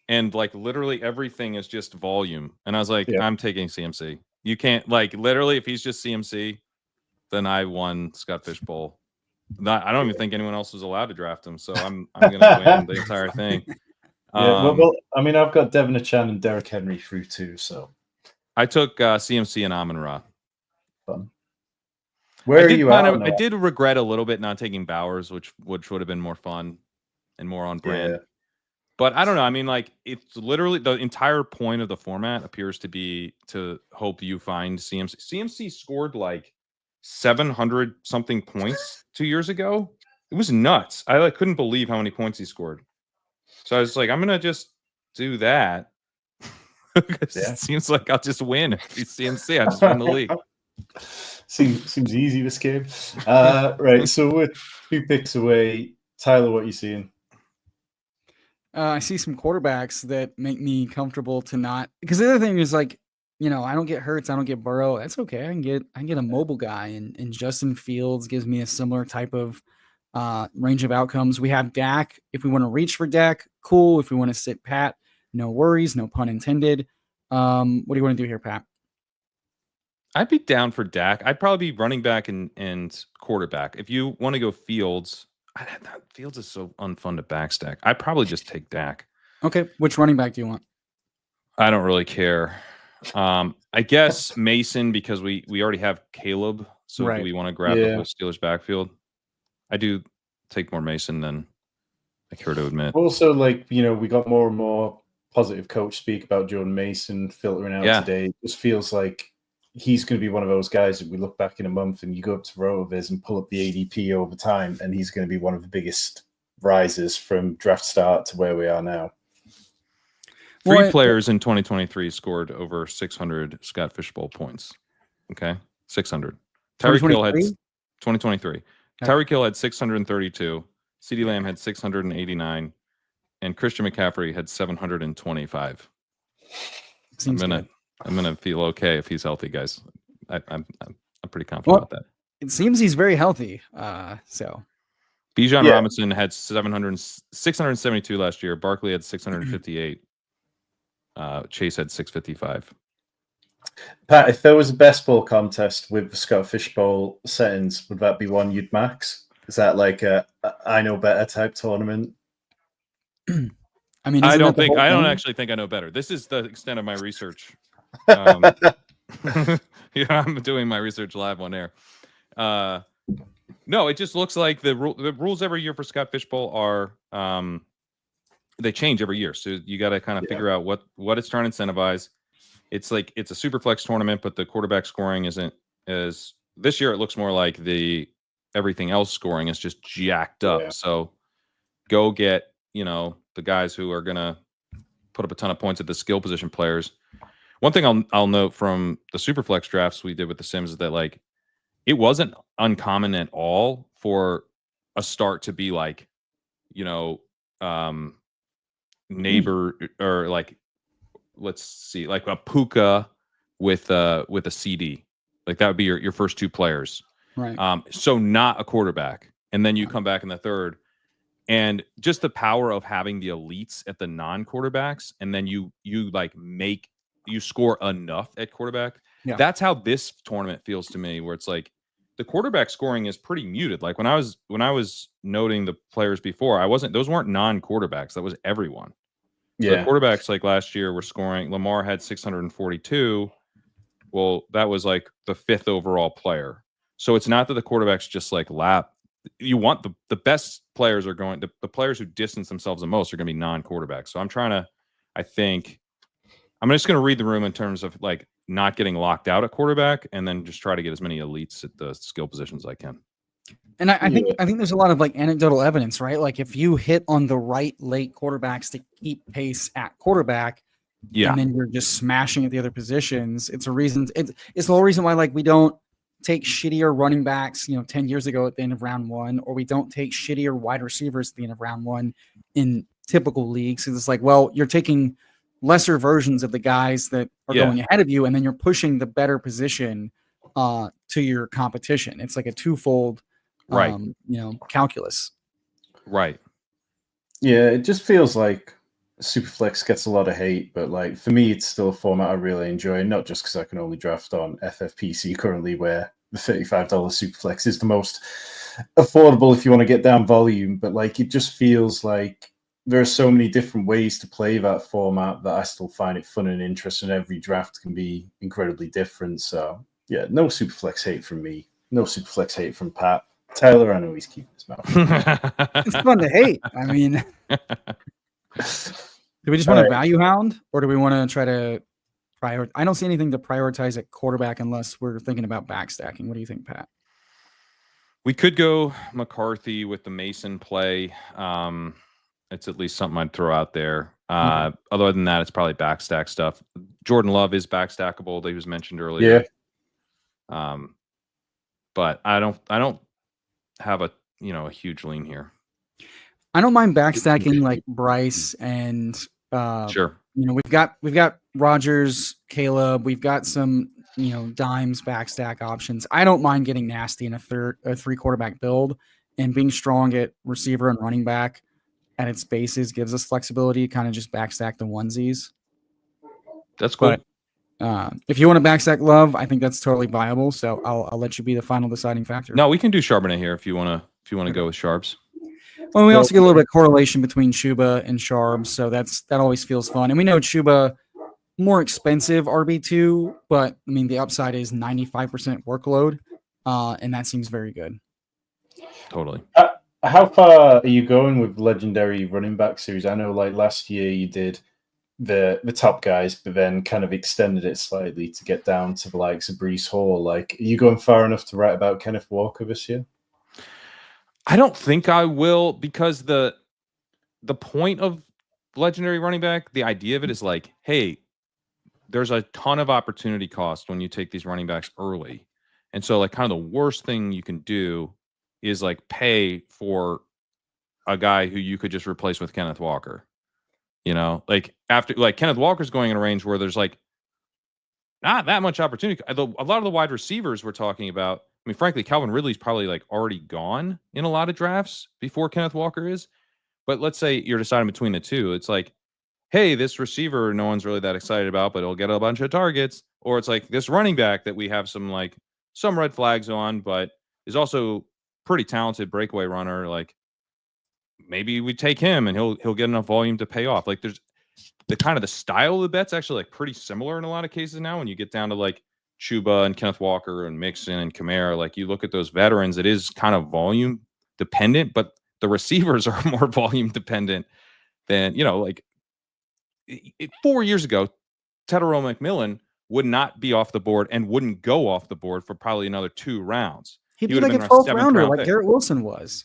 and like literally everything is just volume. And I was like, I'm taking CMC. You can't literally if he's just CMC. then I won Scott Fishbowl. I don't even think anyone else was allowed to draft him, so I'm gonna win the entire thing. Yeah, well, I mean, I've got Devon Chan and Derrick Henry through too, so I took CMC and Amon-Ra. fun. Where are you at? I did regret a little bit not taking Bowers, which would have been more fun and more on brand. Yeah. But I don't know. I mean, like, it's literally the entire point of the format appears to be to hope you find CMC. CMC scored like 700 something points 2 years ago. It was nuts. I like couldn't believe how many points he scored. So I was like, I'm gonna just do that. Yeah. It seems like I'll just win if he's CMC. I just win the league. Seems easy this game. Right. So we're 2 picks away. Tyler, what are you seeing? I see some quarterbacks that make me comfortable to not, because the other thing is like, you know, I don't get Hurts, I don't get Burrow. That's okay. I can get a mobile guy, and Justin Fields gives me a similar type of range of outcomes. We have Dak. If we want to reach for Dak, cool. If we want to sit pat, no worries, no pun intended. What do you want to do here, Pat? I'd be down for Dak. I'd probably be running back and quarterback. If you want to go Fields, Fields is so unfun to backstack. I'd probably just take Dak. Okay, which running back do you want? I don't really care. I guess Mason, because we already have Caleb. So Right. do we want to grab the whole Steelers backfield? I do take more Mason than I care to admit. Also, like, you know, we got more and more positive coach speak about Jordan Mason filtering out today. It just feels like he's going to be one of those guys that we look back in a month and you go up to RotoViz and pull up the ADP over time, and he's going to be one of the biggest rises from draft start to where we are now. Three players in 2023 scored over 600 Scott Fishbowl points. Okay, 600. Tyreek Hill had 2023. Okay. Tyreek Hill had 632. CeeDee Lamb had 689, and Christian McCaffrey had 725. I'm gonna feel okay if he's healthy, guys. I'm pretty confident about that. It seems he's very healthy. So Bijan Robinson had 672 last year. Barkley had 658. Chase had 655. Pat, if there was a best ball contest with the Scott Fishbowl settings, would that be one you'd max? Is that like a I know better type tournament? I mean, I don't actually think I know better. This is the extent of my research. I'm doing my research live on air. No, it just looks like the rules every year for Scott Fishbowl are they change every year. So you got to kind of figure out what it's trying to incentivize. It's like it's a super flex tournament, but the quarterback scoring isn't as this year. It looks more like the everything else scoring is just jacked up. Yeah. So go get, you know, the guys who are gonna put up a ton of points at the skill position players. One thing I'll note from the super flex drafts we did with the Sims is that like it wasn't uncommon at all for a start to be like, you know, neighbor or like, let's see, like a Puka with a CD. Like that would be your first 2 players. Right. So not a quarterback. And then you come back in the third. And just the power of having the elites at the non-quarterbacks, and then you score enough at quarterback. Yeah. That's how this tournament feels to me, where it's like the quarterback scoring is pretty muted. Like when I was noting the players before, those weren't non-quarterbacks. That was everyone. So the quarterbacks like last year were scoring. Lamar had 642. Well, that was like the 5th overall player. So it's not that the quarterbacks just like lap. You want the best players are going to the players who distance themselves the most are going to be non-quarterbacks. So I'm just going to read the room in terms of like not getting locked out at quarterback, and then just try to get as many elites at the skill positions as I can. And I think there's a lot of like anecdotal evidence, right? Like if you hit on the right late quarterbacks to keep pace at quarterback, and then you're just smashing at the other positions, it's a reason. It's the whole reason why like we don't take shittier running backs, 10 years ago at the end of round 1, or we don't take shittier wide receivers at the end of round 1 in typical leagues. It's like, well, you're taking lesser versions of the guys that are going ahead of you, and then you're pushing the better position to your competition. It's like a twofold, calculus. Right. Yeah, it just feels like Superflex gets a lot of hate, but like for me, it's still a format I really enjoy. Not just because I can only draft on FFPC currently, where the $35 Superflex is the most affordable if you want to get down volume. But like, it just feels like there are so many different ways to play that format that I still find it fun and interesting. Every draft can be incredibly different. So yeah, no Superflex hate from me. No Superflex hate from Pat. Tyler, I know he's keeping his mouth. It's fun to hate. I mean, do we just want to value hound, or do we want to try to prioritize? I don't see anything to prioritize at quarterback unless we're thinking about backstacking. What do you think, Pat? We could go McCarthy with the Mason play. It's at least something I'd throw out there. Okay. Other than that, it's probably backstack stuff. Jordan Love is backstackable. That he was mentioned earlier. Yeah. But I don't have a huge lean here. I don't mind backstacking like Bryce and Sure. We've got Rodgers, Caleb, we've got some dimes backstack options. I don't mind getting nasty in a 3 quarterback build, and being strong at receiver and running back at its bases gives us flexibility to kind of just backstack the onesies. That's cool. But if you want to backstack Love, I think that's totally viable. So I'll let you be the final deciding factor. No, we can do Charbonnet here if you want to go with Sharps. Well, we also get a little bit of correlation between Chuba and Sharp, so that always feels fun. And we know Chuba more expensive RB2, but I mean the upside is 95% workload, and that seems very good. Totally. How far are you going with legendary running back series? I know like last year you did the top guys, but then kind of extended it slightly to get down to the likes of Breece Hall. Like, are you going far enough to write about Kenneth Walker this year? I don't think I will, because the point of legendary running back, the idea of it is like, hey, there's a ton of opportunity cost when you take these running backs early. And so like kind of the worst thing you can do is like pay for a guy who you could just replace with Kenneth Walker. Like after like Kenneth Walker's going in a range where there's like not that much opportunity. A lot of the wide receivers we're talking about, I mean, frankly, Calvin Ridley's probably like already gone in a lot of drafts before Kenneth Walker is. But let's say you're deciding between the two. It's like, hey, this receiver no one's really that excited about, but he'll get a bunch of targets. Or it's like this running back that we have some red flags on, but is also pretty talented breakaway runner. Like maybe we take him and he'll get enough volume to pay off. Like there's the kind of the style of the bet's actually like pretty similar in a lot of cases now. When you get down to like Chuba and Kenneth Walker and Mixon and Kamara, like you look at those veterans, it is kind of volume dependent, but the receivers are more volume dependent than, 4 years ago, Tedero McMillan would not be off the board and wouldn't go off the board for probably another 2 rounds. He'd be like a 12th rounder, like Garrett Wilson was.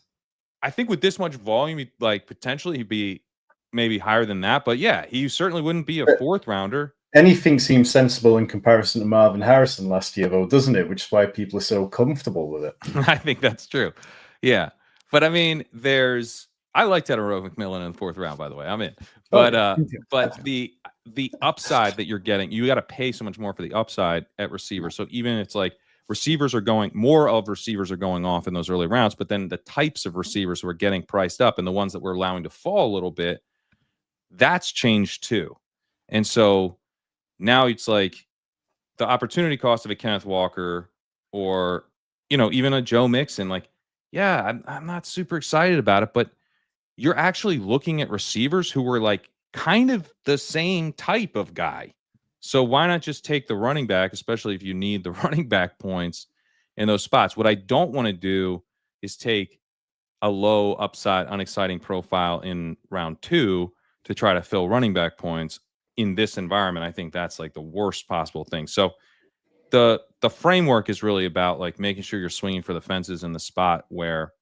I think with this much volume, like potentially he'd be maybe higher than that. But yeah, he certainly wouldn't be a 4th rounder. Anything seems sensible in comparison to Marvin Harrison last year, though, doesn't it? Which is why people are so comfortable with it. I think that's true. Yeah. But I mean, I like Tedero McMillan in the 4th round, by the way. I'm in. But the upside that you're getting, you got to pay so much more for the upside at receiver. So even it's like more of receivers are going off in those early rounds, but then the types of receivers who are getting priced up and the ones that we're allowing to fall a little bit, that's changed too. And so now it's like the opportunity cost of a Kenneth Walker or, even a Joe Mixon, like, yeah, I'm not super excited about it, but you're actually looking at receivers who were like kind of the same type of guy. So why not just take the running back, especially if you need the running back points in those spots? What I don't want to do is take a low upside, unexciting profile in round 2 to try to fill running back points in this environment. I think that's like the worst possible thing. So the framework is really about like making sure you're swinging for the fences in the spot where,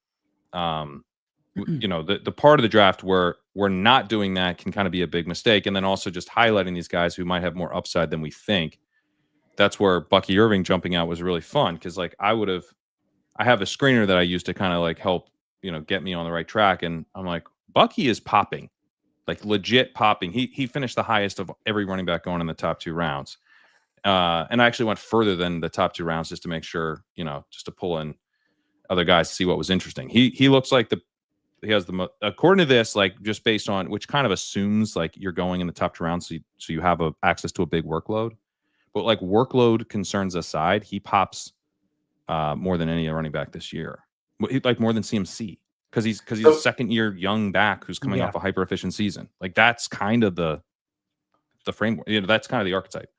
the part of the draft where we're not doing that can kind of be a big mistake. And then also just highlighting these guys who might have more upside than we think. That's where Bucky Irving jumping out was really fun. Cause like I have a screener that I use to kind of like help, get me on the right track. And I'm like, Bucky is popping, like legit popping. He finished the highest of every running back going in the top 2 rounds. And I actually went further than the top 2 rounds just to make sure, just to pull in other guys to see what was interesting. He looks like he has the most, according to this, like just based on which kind of assumes like you're going in the top 2 rounds. So you have access to a big workload, but like workload concerns aside, he pops more than any running back this year, like more than CMC, because he's a second-year young back who's coming off a hyper-efficient season. Like that's kind of the framework. That's kind of the archetype.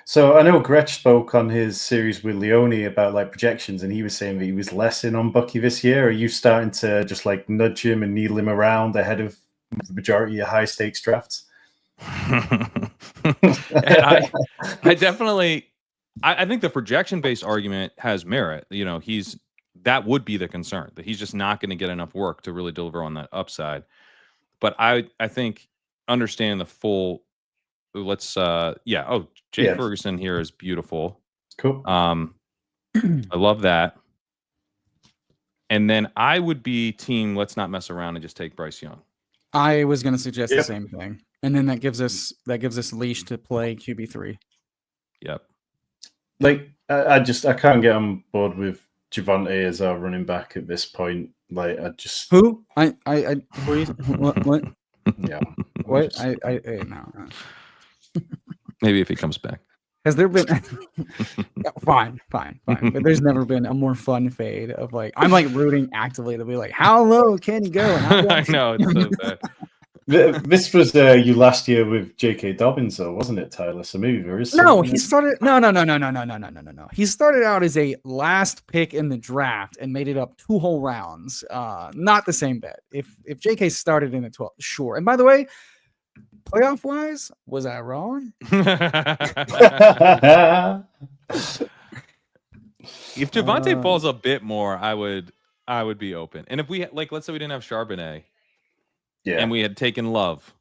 So I know Gretsch spoke on his series with Leone about like projections, and he was saying that he was less in on Bucky this year. Are you starting to just like nudge him and needle him around ahead of the majority of high stakes drafts? I definitely, I think the projection based argument has merit. That would be the concern, that he's just not going to get enough work to really deliver on that upside. But I think understand the full. Let's Jake Ferguson here is beautiful. Cool. I love that. And then I would be team let's not mess around and just take Bryce Young. I was going to suggest the same thing. And then that gives us leash to play QB3. Yep. Like I can't get on board with Javonte as our running back at this point. Like I just who I what yeah what no. Maybe if he comes back. Has there been fine. But there's never been a more fun fade of like I'm like rooting actively to be like, how low can he go? I know it's so bad. This was you last year with J.K. Dobbins, though, wasn't it, Tyler? So maybe there is. No, he started. No. He started out as a last pick in the draft and made it up 2 whole rounds. Not the same bet. If J.K. started in the 12th, sure. And by the way, playoff wise, was I wrong? If Javonte falls a bit more, I would be open. And if we let's say we didn't have Charbonnet. Yeah, and we had taken Love.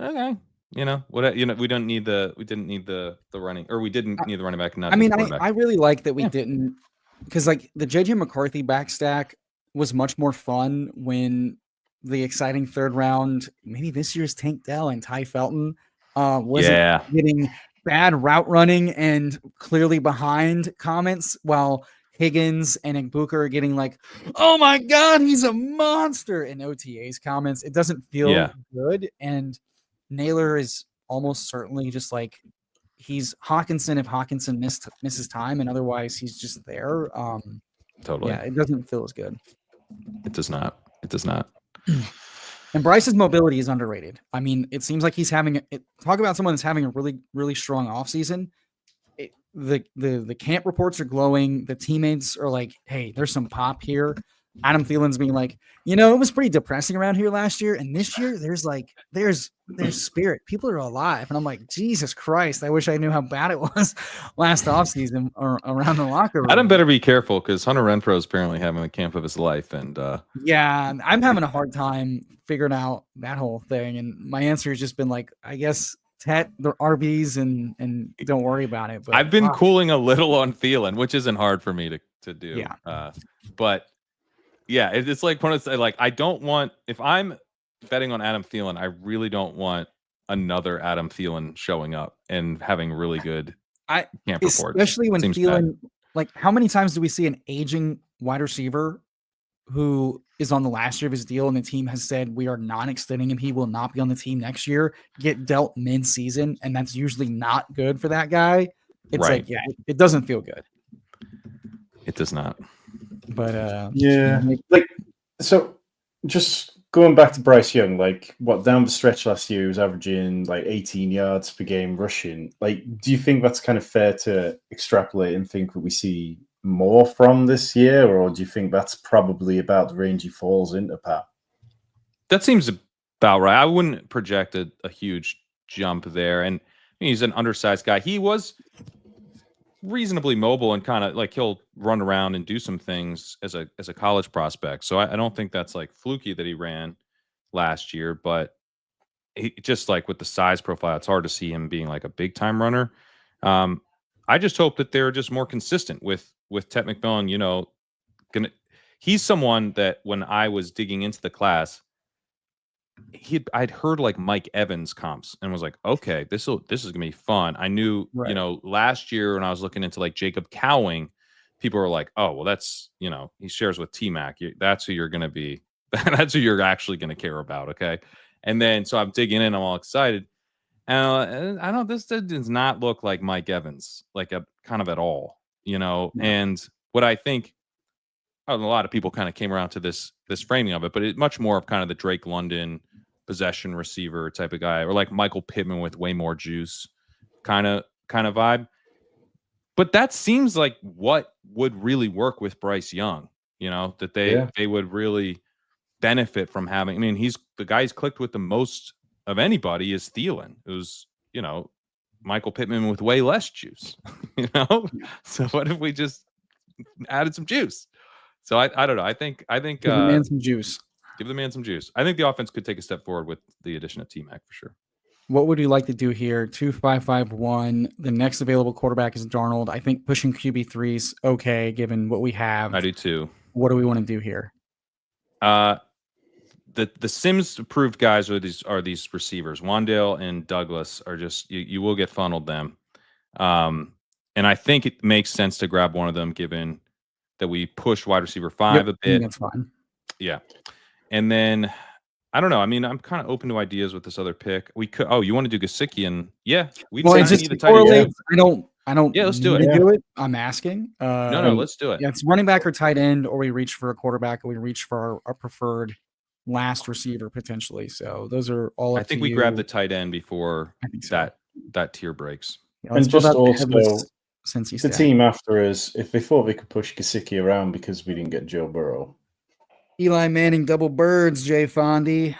Okay, we didn't need the running, or we didn't need the running back. Not. I mean, I really like that we didn't, because like the JJ McCarthy back stack was much more fun when the exciting 3rd round, maybe this year's Tank Dell and Ty Felton, wasn't getting bad route running and clearly behind comments, while Higgins and Igbuka are getting like, oh my God, he's a monster in OTA's comments. It doesn't feel good. And Naylor is almost certainly just like, he's Hawkinson if Hawkinson misses time, and otherwise he's just there. Totally. Yeah, it doesn't feel as good. It does not. And Bryce's mobility is underrated. I mean, it seems like he's talk about someone that's having a really, really strong offseason. The camp reports are glowing. The teammates are like, hey, there's some pop here. Adam Thielen's being like, it was pretty depressing around here last year, and this year there's spirit. People are alive, and I'm like, Jesus Christ! I wish I knew how bad it was last offseason or around the locker room. Adam better be careful, because Hunter Renfro is apparently having the camp of his life, and yeah, I'm having a hard time figuring out that whole thing. And my answer has just been like, I guess Tet the RBs and don't worry about it. But I've been cooling a little on Thielen, which isn't hard for me to do. Yeah. But yeah, it's like when it's like, I don't want, if I'm betting on Adam Thielen, I really don't want another Adam Thielen showing up and having really good camp reports. Especially when Thielen, like, how many times do we see an aging wide receiver who is on the last year of his deal and the team has said we are not extending him, he will not be on the team next year, get dealt mid-season, and that's usually not good for that guy. It's like, yeah, it doesn't feel good. It does not. But so just going back to Bryce Young, like down the stretch last year he was averaging like 18 yards per game rushing. Like, do you think that's kind of fair to extrapolate and think that we see more from this year, or do you think that's probably about the range he falls into, Pat? That seems about right. I wouldn't project a huge jump there. And he's an undersized guy. He was reasonably mobile and kind of like he'll run around and do some things as a college prospect. So I don't think that's like fluky that he ran last year, but he just like with the size profile, it's hard to see him being like a big time runner. I just hope that they're just more consistent with Tet McMillan. He's someone that when I was digging into the class, I'd heard like Mike Evans comps and was like, okay, this is gonna be fun. I knew, last year when I was looking into like Jacob Cowing, people were like, oh, well, that's, he shares with T-Mac. That's who you're gonna be. That's who you're actually gonna care about. Okay. And then so I'm digging in, I'm all excited. And this does not look like Mike Evans, like a kind of at all, and what I think a lot of people kind of came around to this framing of it, but it's much more of kind of the Drake London possession receiver type of guy, or like Michael Pittman with way more juice kind of vibe. But that seems like what would really work with Bryce Young, that they would really benefit from having. I mean, he's the guy he's clicked with the most of anybody is Thielen. It was, Michael Pittman with way less juice, So what if we just added some juice? So I don't know. I think give the man some juice. Give the man some juice. I think the offense could take a step forward with the addition of T-Mac for sure. What would you like to do here? 2-5-5-1. The next available quarterback is Darnold. I think pushing QB3 is okay, given what we have. I do too. What do we want to do here? The Sims approved guys are these receivers. Wandale and Douglas are just you will get funneled them. And I think it makes sense to grab one of them given that we push wide receiver 5 a bit. That's fine. Yeah. And then I don't know. I mean, I'm kind of open to ideas with this other pick. We could. Oh, you want to do Gesicki? And yeah, we just need the tight end. I don't. Yeah, let's do it. Do it. I'm asking. No, let's do it. Yeah, it's running back or tight end, or we reach for a quarterback, or we reach for our preferred last receiver potentially. So those are all. I think we grab the tight end before that tier breaks. Yeah, and just also, since he's the team after us, if they thought they could push Gesicki around because we didn't get Joe Burrow. Eli Manning double birds, Jay Fondy.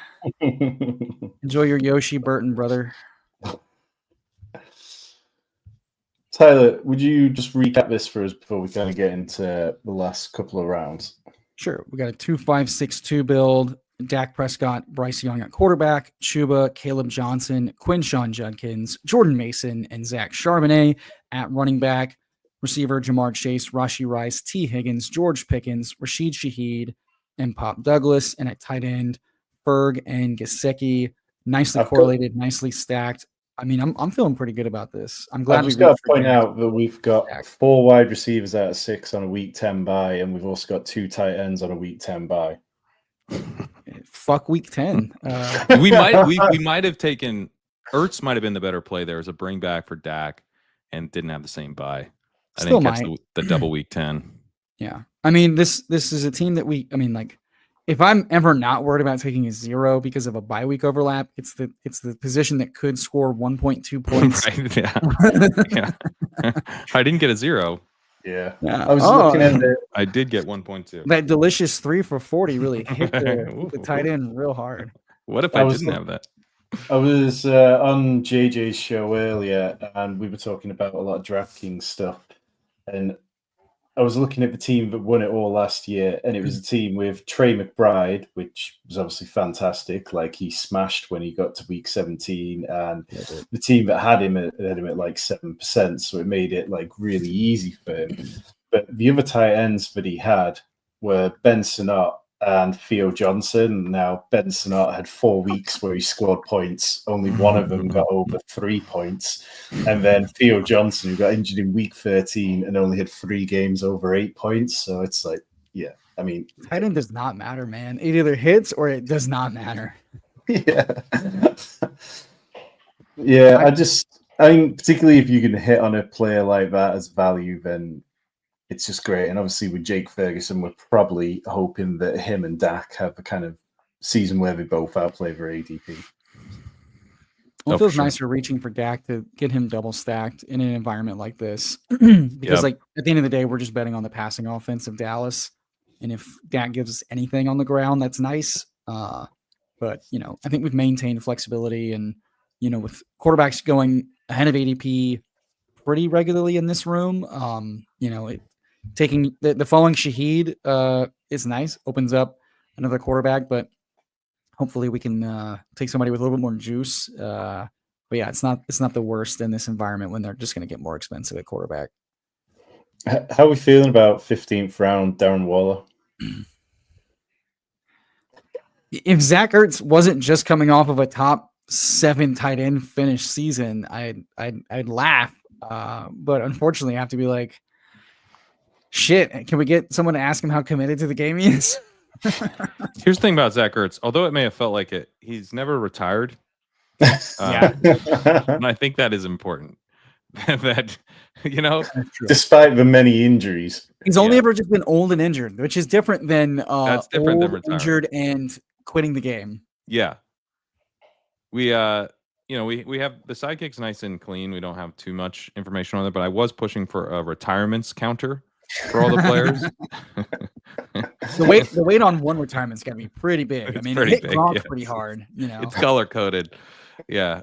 Enjoy your Yoshi Burton, brother. Tyler, would you just recap this for us before we kind of get into the last couple of rounds? Sure. We got a 2-5-6-2 build. Dak Prescott, Bryce Young at quarterback, Chuba, Caleb Johnson, Quinshawn Judkins, Jordan Mason, and Zach Charbonnet at running back. Receiver, Jamar Chase, Rashee Rice, T. Higgins, George Pickens, Rashid Shaheed, and Pop Douglas. And at tight end, Ferg and Gesicki. Nicely correlated, nicely stacked. I mean, I'm feeling pretty good about this. I'm glad we've got to point out that we've got 4 wide receivers out of 6 on a week 10 bye, and we've also got 2 tight ends on a week 10 bye. Fuck week 10. We might have taken Ertz might have been the better play there as a bring back for Dak and didn't have the same bye. I think that's the double week 10. Yeah. I mean, this is a team that if I'm ever not worried about taking a 0 because of a bye week overlap, it's the position that could score 1.2 points. Right, yeah. I didn't get a 0. Yeah. I was looking at it. I did get 1.2. That delicious 3 for 40 really hit the tight end real hard. What if I didn't have that? I was on JJ's show earlier, and we were talking about a lot of DraftKings stuff. And I was looking at the team that won it all last year, and it was a team with Trey McBride, which was obviously fantastic. Like, he smashed when he got to week 17, and the team that had him at like 7%, so it made it like really easy for him. But the other tight ends that he had were Ben Sinnott and Theo Johnson. Now, Ben Sinnott had 4 weeks where he scored points. Only one of them got over 3 points. And then Theo Johnson, who got injured in week 13 and only had 3 games over 8 points. So it's like, yeah, I mean. Tight end does not matter, man. It either hits or it does not matter. Yeah. Yeah, I mean, particularly if you can hit on a player like that as value, then it's just great. And obviously with Jake Ferguson, we're probably hoping that him and Dak have a kind of season where they both outplay their ADP. Well, it feels nicer reaching for Dak to get him double stacked in an environment like this. Because like at the end of the day, we're just betting on the passing offense of Dallas. And if Dak gives us anything on the ground, that's nice. But, I think we've maintained flexibility and, with quarterbacks going ahead of ADP pretty regularly in this room, taking the following Shaheed is nice, opens up another quarterback, but hopefully we can take somebody with a little bit more juice. But yeah, it's not the worst in this environment when they're just going to get more expensive at quarterback. How are we feeling about 15th round Darren Waller? If Zach Ertz wasn't just coming off of a top 7 tight end finish season, I'd laugh. But unfortunately, I have to be like, shit, can we get someone to ask him how committed to the game he is? Here's the thing about Zach Ertz. Although it may have felt like it, he's never retired. Yeah. And I think that is important. that despite the many injuries. He's only ever just been old and injured, which is different than That's different than old, retiring. injured, and quitting the game. Yeah. We have the sidekick's nice and clean. We don't have too much information on it, but I was pushing for a retirements counter for all the players. The weight on one retirement's got to be pretty big. It's I mean, pretty it hit big, Gronk yes. pretty hard. It's color coded. Yeah.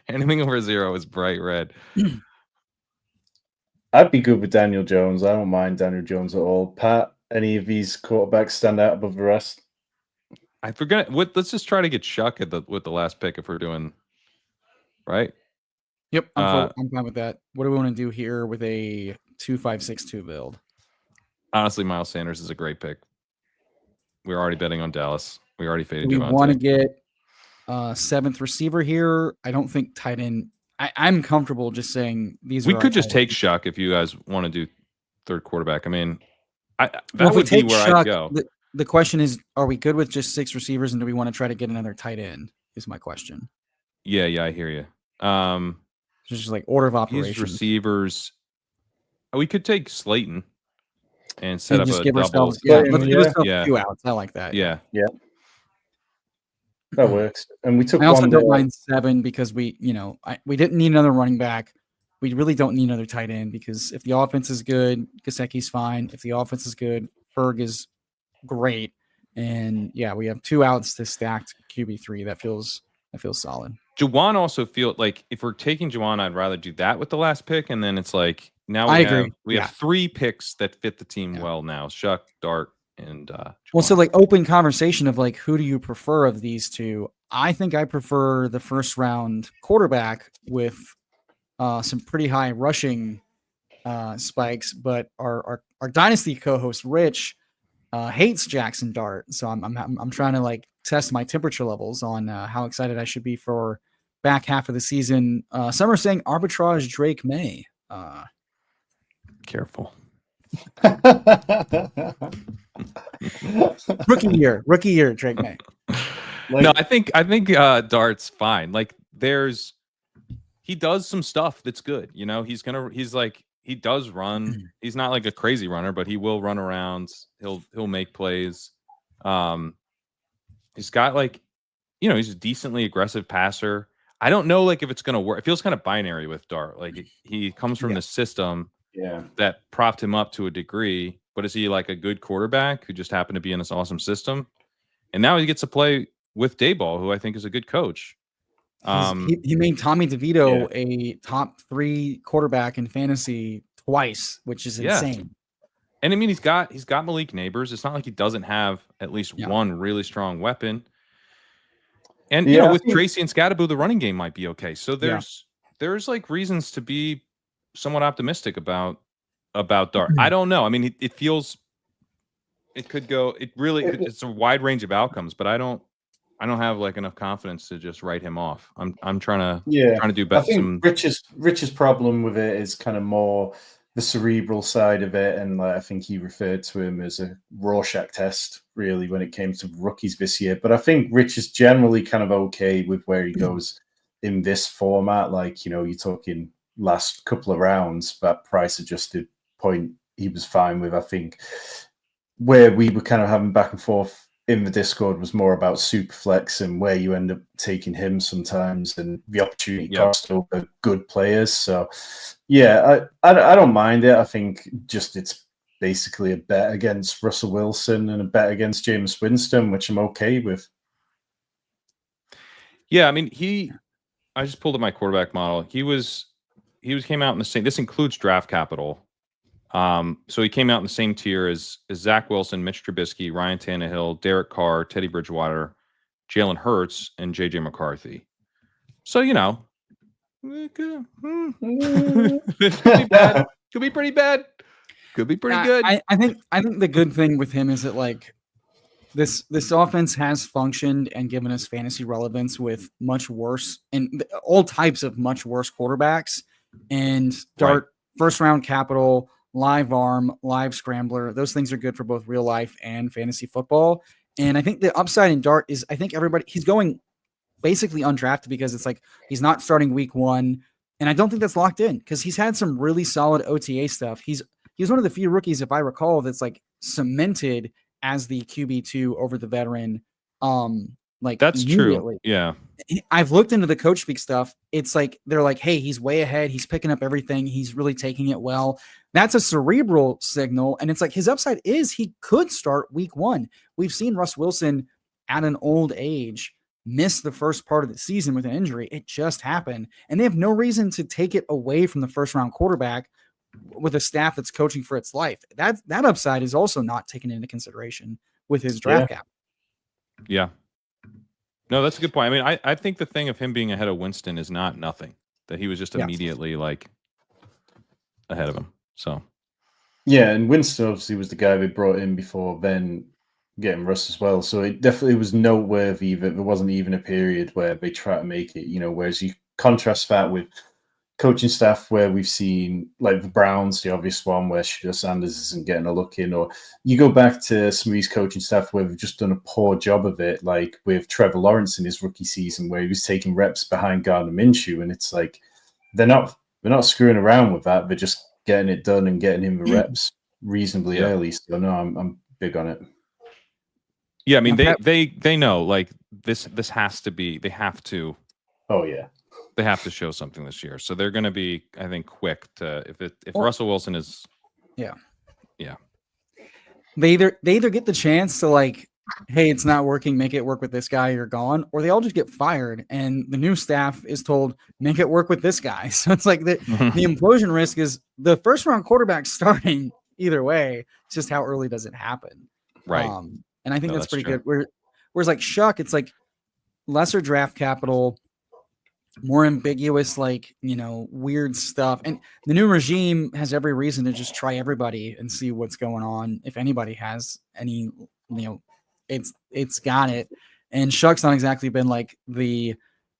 Anything over 0 is bright red. I'd be good with Daniel Jones. I don't mind Daniel Jones at all. Pat, any of these quarterbacks stand out above the rest? I forget. Let's just try to get Shuck with the last pick if we're doing right. Yep, I'm fine with that. What do we want to do here with a 2-5-6-2 build? Honestly, Miles Sanders is a great pick. We're already betting on Dallas. We already faded We Javonte. want to get 7th receiver here. I don't think tight end. I'm comfortable just saying these. We are could just take Shuck if you guys want to do third quarterback. I mean, that would be where I'd go. The question is, are we good with just 6 receivers, and do we want to try to get another tight end? Is my question. Yeah, I hear you. Just like order of operations. Receivers. We could take Slayton and set up just a give double. Let's give ourselves 2 outs. I like that. Yeah. That works. And we took. I also don't mind 7 because we didn't need another running back. We really don't need another tight end because if the offense is good, Gesicki's fine. If the offense is good, Ferg is great. And yeah, we have 2 outs to stacked QB3. That feels solid. Juwan also feel like if we're taking Juwan, I'd rather do that with the last pick, and then it's like now we have 3 picks that fit the team well now: Shuck, Dart, and well, so like open conversation of like who do you prefer of these two? I think I prefer the first round quarterback with some pretty high rushing spikes, but our dynasty co-host Rich hates Jackson Dart, so I'm trying to like test my temperature levels on how excited I should be for back half of the season. Some are saying arbitrage Drake May. Careful. Rookie year Drake May. No, I think Dart's fine. Like he does some stuff that's good. He does run. He's not like a crazy runner, but he will run around. He'll make plays. He's got like, he's a decently aggressive passer. I don't know like if it's gonna work. It feels kind of binary with Dart. Like he comes from the system that propped him up to a degree, but is he like a good quarterback who just happened to be in this awesome system? And now he gets to play with Dayball, who I think is a good coach. He made Tommy DeVito a top 3 quarterback in fantasy twice, which is insane. And I mean, he's got Malik Neighbors. It's not like he doesn't have at least one really strong weapon. And with Tracy and Scattaboo, the running game might be okay. So there's like reasons to be somewhat optimistic about Dart. I don't know. I mean, it feels it could go. It really it's a wide range of outcomes, but I don't have like enough confidence to just write him off. I'm trying to do better. I think Rich's problem with it is kind of more the cerebral side of it, and I think he referred to him as a Rorschach test, really, when it came to rookies this year. But I think Rich is generally kind of okay with where he goes in this format. Like, you're talking last couple of rounds, that price adjusted point he was fine with. I think where we were kind of having back and forth in the Discord was more about Superflex and where you end up taking him sometimes and the opportunity cost over good players. So, I don't mind it. I think just it's basically a bet against Russell Wilson and a bet against Jameis Winston, which I'm okay with. Yeah, I mean, I just pulled up my quarterback model. He came out in the same. This includes draft capital. So he came out in the same tier as Zach Wilson, Mitch Trubisky, Ryan Tannehill, Derek Carr, Teddy Bridgewater, Jalen Hurts, and JJ McCarthy. So it could be bad. Could be pretty bad. Could be pretty good. I think the good thing with him is that like this offense has functioned and given us fantasy relevance with much worse and all types of much worse quarterbacks. And Dart first round capital, live arm, live scrambler. Those things are good for both real life and fantasy football. And I think the upside in Dart is I think he's going basically undrafted because it's like he's not starting week 1. And I don't think that's locked in because he's had some really solid OTA stuff. He's one of the few rookies, if I recall, that's like cemented as the QB2 over the veteran. Like That's immediately. true. Yeah. I've looked into the coach speak stuff. It's like they're like, hey, he's way ahead. He's picking up everything. He's really taking it well. That's a cerebral signal. And it's like his upside is he could start week 1. We've seen Russ Wilson at an old age miss the first part of the season with an injury. It just happened. And they have no reason to take it away from the first round quarterback with a staff that's coaching for its life. That upside is also not taken into consideration with his draft cap. Yeah. No, that's a good point. I mean, I think the thing of him being ahead of Winston is not nothing. That he was just immediately like ahead of him. So yeah, and Winston obviously was the guy they brought in before then getting Russ as well. So it definitely was noteworthy that there wasn't even a period where they try to make it, whereas you contrast that with coaching staff where we've seen like the Browns, the obvious one where Shedeur Sanders isn't getting a look in, or you go back to some of these coaching staff where they've just done a poor job of it, like with Trevor Lawrence in his rookie season where he was taking reps behind Gardner Minshew, and it's like they're not screwing around with that. They're just getting it done and getting him the reps reasonably early. So no, I'm big on it. Yeah, I mean they know like this has to be, they have to. Oh yeah. They have to show something this year. So they're going to be, I think, quick to if Russell Wilson is Yeah. Yeah. They either get the chance to like, hey, it's not working, make it work with this guy, you're gone, or they all just get fired and the new staff is told, make it work with this guy. So it's like the implosion risk is the first round quarterback starting either way. It's just how early does it happen? Right. And I think that's pretty good. Whereas like Shuck, it's like lesser draft capital, more ambiguous, like, weird stuff. And the new regime has every reason to just try everybody and see what's going on. If anybody has any, it's got it. And Shuck's not exactly been like the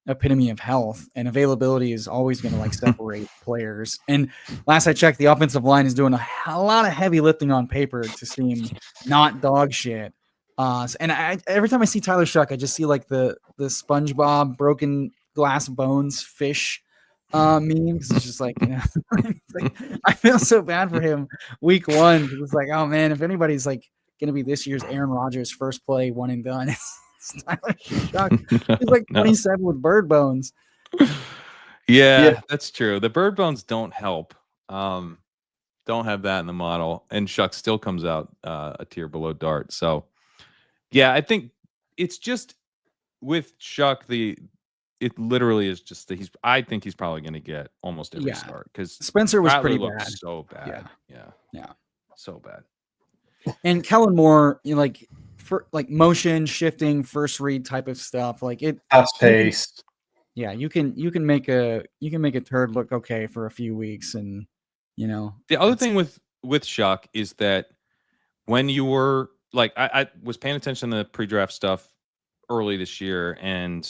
epitome of health, and availability is always going to like separate players. And last I checked, the offensive line is doing a lot of heavy lifting on paper to seem not dog shit. And every time I see Tyler Shuck, I just see like the SpongeBob broken glass bones fish memes. It's just like, I feel so bad for him week 1. It's like, oh man, if anybody's like going to be this year's Aaron Rodgers first play one and done, it's Tyler Shuck. He's like 27 with bird bones. Yeah, that's true. The bird bones don't help. Don't have that in the model, and Shuck still comes out a tier below Dart. So yeah, I think it's just with Shuck, it literally is just that I think he's probably going to get almost every start because Spencer was Rattler pretty bad. So bad. Yeah. So bad. And Kellen Moore, for like motion shifting, first read type of stuff, like it fast paced. Yeah, you can make a turd look okay for a few weeks, and the other thing with Shuck is that when you were like, I was paying attention to the pre-draft stuff early this year, and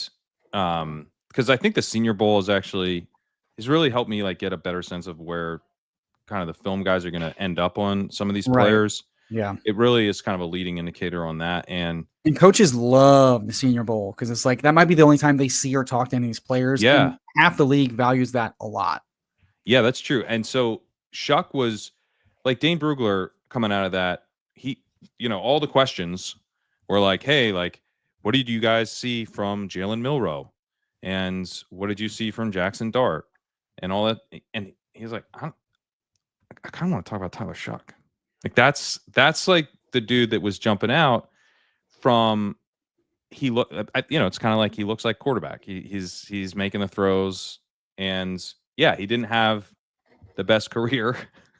because I think the Senior Bowl has really helped me like get a better sense of where kind of the film guys are going to end up on some of these players. Yeah, it really is kind of a leading indicator on that, and coaches love the Senior Bowl because it's like that might be the only time they see or talk to any of these players. Yeah, and half the league values that a lot. Yeah, that's true. And so Shuck was like Dane Brugler coming out of that. He, all the questions were like, hey, like, what did you guys see from Jalen Milroe? And what did you see from Jackson Dart? And all that. And he's like, I kind of want to talk about Tyler Shuck. Like that's like the dude that was jumping out from it's kind of like he looks like quarterback. He's making the throws, and yeah, he didn't have the best career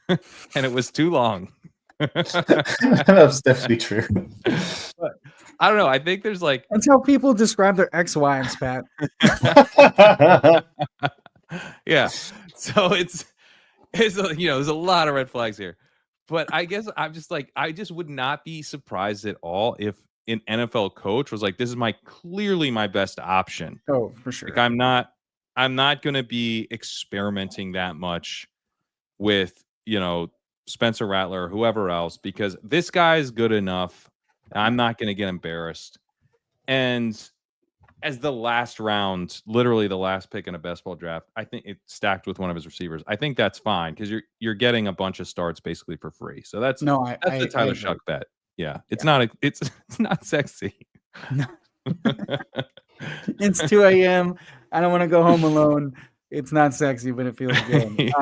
and it was too long. That's definitely true. But I don't know. I think there's like that's how people describe their ex-wives, Pat. Yeah. So it's there's a lot of red flags here. But I guess I'm just like, I just would not be surprised at all if an NFL coach was like, this is clearly my best option. Oh, for sure. Like I'm not going to be experimenting that much with, Spencer Rattler or whoever else, because this guy is good enough. I'm not going to get embarrassed. And as the last round, literally the last pick in a best ball draft, I think it's stacked with one of his receivers. I think that's fine because you're getting a bunch of starts basically for free. So that's the Tyler Shuck bet. Yeah, it's not it's not sexy. No. It's 2 a.m. I don't want to go home alone. It's not sexy, but it feels good.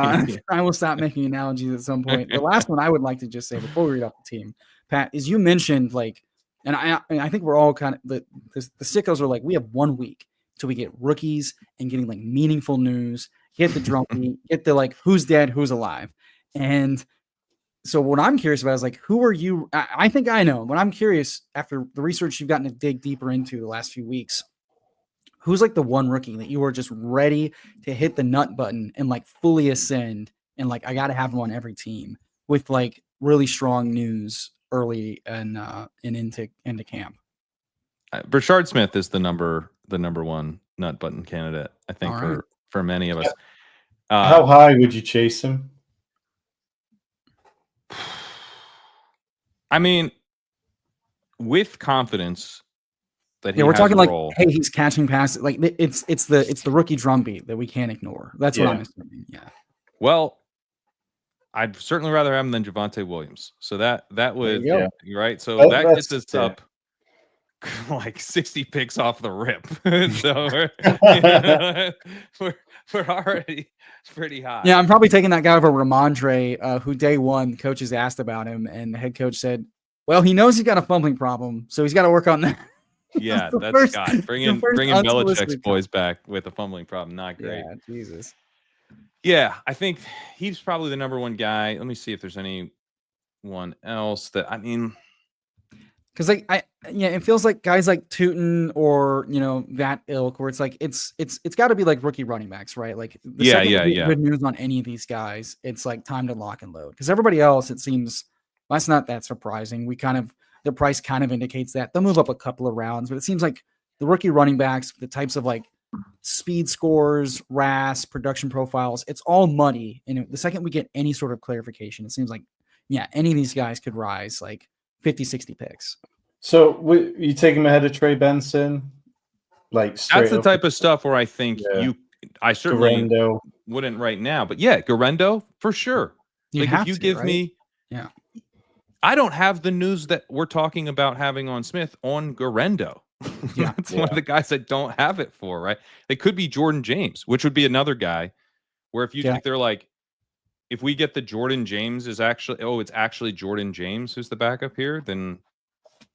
I will stop making analogies at some point. The last one I would like to just say before we read off the team, Pat, is you mentioned like, and I think we're all kind of the sickos are like, we have 1 week till we get rookies and getting like meaningful news, get the drum beat, get the like who's dead, who's alive. And so what I'm curious about is like, who are you? I think I know, but I'm curious after the research you've gotten to dig deeper into the last few weeks, who's like the one rookie that you are just ready to hit the nut button and like fully ascend and like I got to have him on every team with like really strong news early and into camp. Brashard Smith is the number one nut button candidate, I think, for many of us. How high would you chase him? I mean, with confidence that he we're has talking a like, role. Hey, he's catching passes. Like it's the rookie drumbeat that we can't ignore. That's what I'm assuming. Yeah. Well, I'd certainly rather have him than Javonte Williams. So that would right. So that gets us up like 60 picks off the rip. So we're already pretty high. Yeah, I'm probably taking that guy over Ramondre, who day one coaches asked about him, and the head coach said, "Well, he knows he's got a fumbling problem, so he's got to work on that." Yeah, that's Scott. Bringing Belichick's boys back with a fumbling problem. Not great. Yeah, Jesus. Yeah, I think he's probably the number one guy. Let me see if there's anyone else that I mean. Because it feels like guys like Tootin or that ilk where it's like it's got to be like rookie running backs, right? Like good news on any of these guys, it's like time to lock and load. Because everybody else, it seems that's not that surprising. The price kind of indicates that they'll move up a couple of rounds, but it seems like the rookie running backs, the types of like speed scores, RAS, production profiles, it's all muddy. And the second we get any sort of clarification, it seems like any of these guys could rise like 50, 60 picks. So you take him ahead of Trey Benson? Like that's the type of stuff where I think I certainly Garendo wouldn't right now, but Garendo for sure. If you give me, I don't have the news that we're talking about having on Smith on Garendo. That's one of the guys I don't have it for, right? It could be Jordan James, which would be another guy where if they're like, if we get the Jordan James it's actually Jordan James who's the backup here, then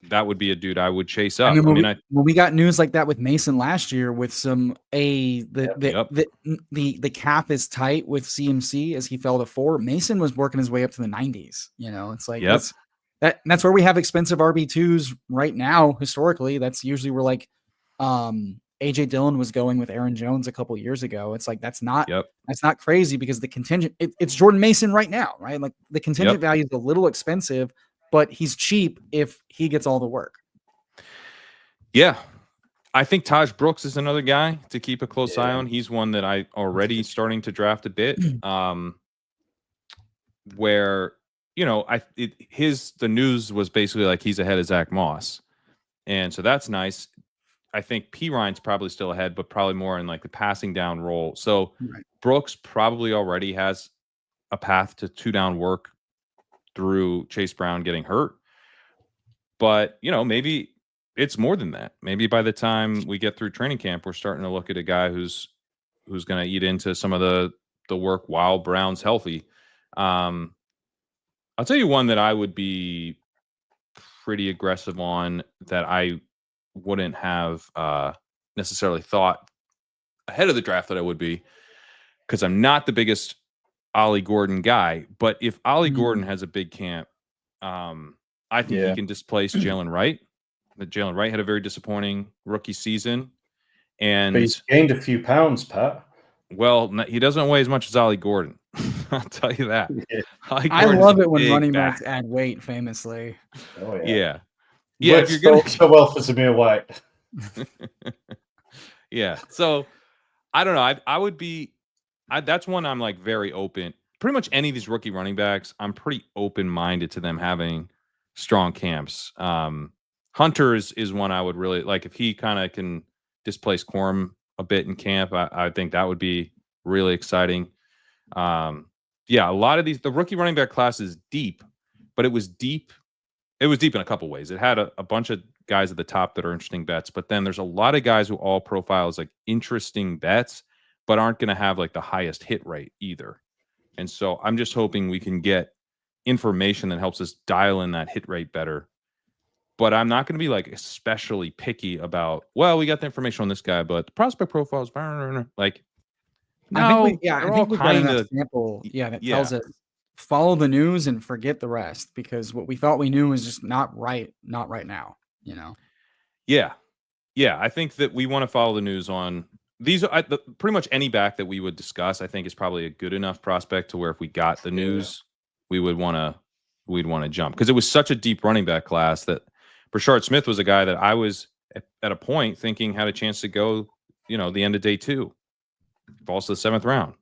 that would be a dude I would chase up. When we got news like that with Mason last year with some the cap is tight with CMC as he fell to 4. Mason was working his way up to the 90s. It's like that's where we have expensive RB2s right now. Historically, that's usually where like AJ Dillon was going with Aaron Jones a couple years ago. It's like that's not crazy because the contingent it's Jordan Mason right now, right? Like the contingent value is a little expensive, but he's cheap if he gets all the work. Yeah. I think Taj Brooks is another guy to keep a close eye on. He's one that I already starting to draft a bit. Where, the news was basically like he's ahead of Zach Moss. And so that's nice. I think P. Ryan's probably still ahead, but probably more in like the passing down role. So Brooks probably already has a path to 2-down work through Chase Brown getting hurt. But, maybe it's more than that. Maybe by the time we get through training camp, we're starting to look at a guy who's going to eat into some of the work while Brown's healthy. I'll tell you one that I would be pretty aggressive on that I wouldn't have necessarily thought ahead of the draft that I would be, because I'm not the biggest Ollie Gordon guy. But if Ollie Gordon has a big camp, I think he can displace Jalen Wright. But Jalen Wright had a very disappointing rookie season. But he's gained a few pounds, Pat. Well, he doesn't weigh as much as Ollie Gordon. I'll tell you that. I love it when running backs add weight, famously. Oh, yeah. Yeah, if you're going so well for Zamir White. Yeah. So I don't know. I would be. That's one I'm like very open. Pretty much any of these rookie running backs, I'm pretty open-minded to them having strong camps. Hunter is one I would really like if he kind of can displace Quorum a bit in camp. I think that would be really exciting. Yeah, a lot of the rookie running back class is deep, but it was deep. It was deep in a couple ways. It had a bunch of guys at the top that are interesting bets, but then there's a lot of guys who all profile as like interesting bets, but aren't going to have like the highest hit rate either. And so I'm just hoping we can get information that helps us dial in that hit rate better. But I'm not going to be like especially picky about, well, we got the information on this guy, but the prospect profiles, like, no, I think we've got kind enough of sample, that tells us follow the news and forget the rest, because what we thought we knew is just not right now, you know? Yeah. I think that we want to follow the news on these. Pretty much any back that we would discuss, I think, is probably a good enough prospect to where if we got the news, we'd want to jump, because it was such a deep running back class that Brashard Smith was a guy that I was at a point thinking had a chance to go, the end of day 2, falls to the 7th round.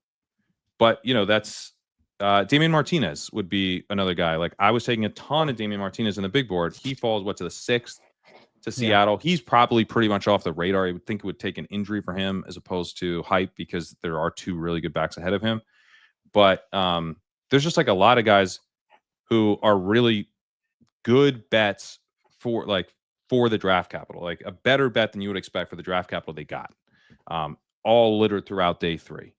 But that's Damian Martinez would be another guy. Like, I was taking a ton of Damian Martinez in the big board. He falls to the 6th to Seattle. Yeah. He's probably pretty much off the radar. I would think it would take an injury for him as opposed to hype, because there are 2 really good backs ahead of him. But there's just like a lot of guys who are really good bets for the draft capital, like a better bet than you would expect for the draft capital they got, all littered throughout day 3.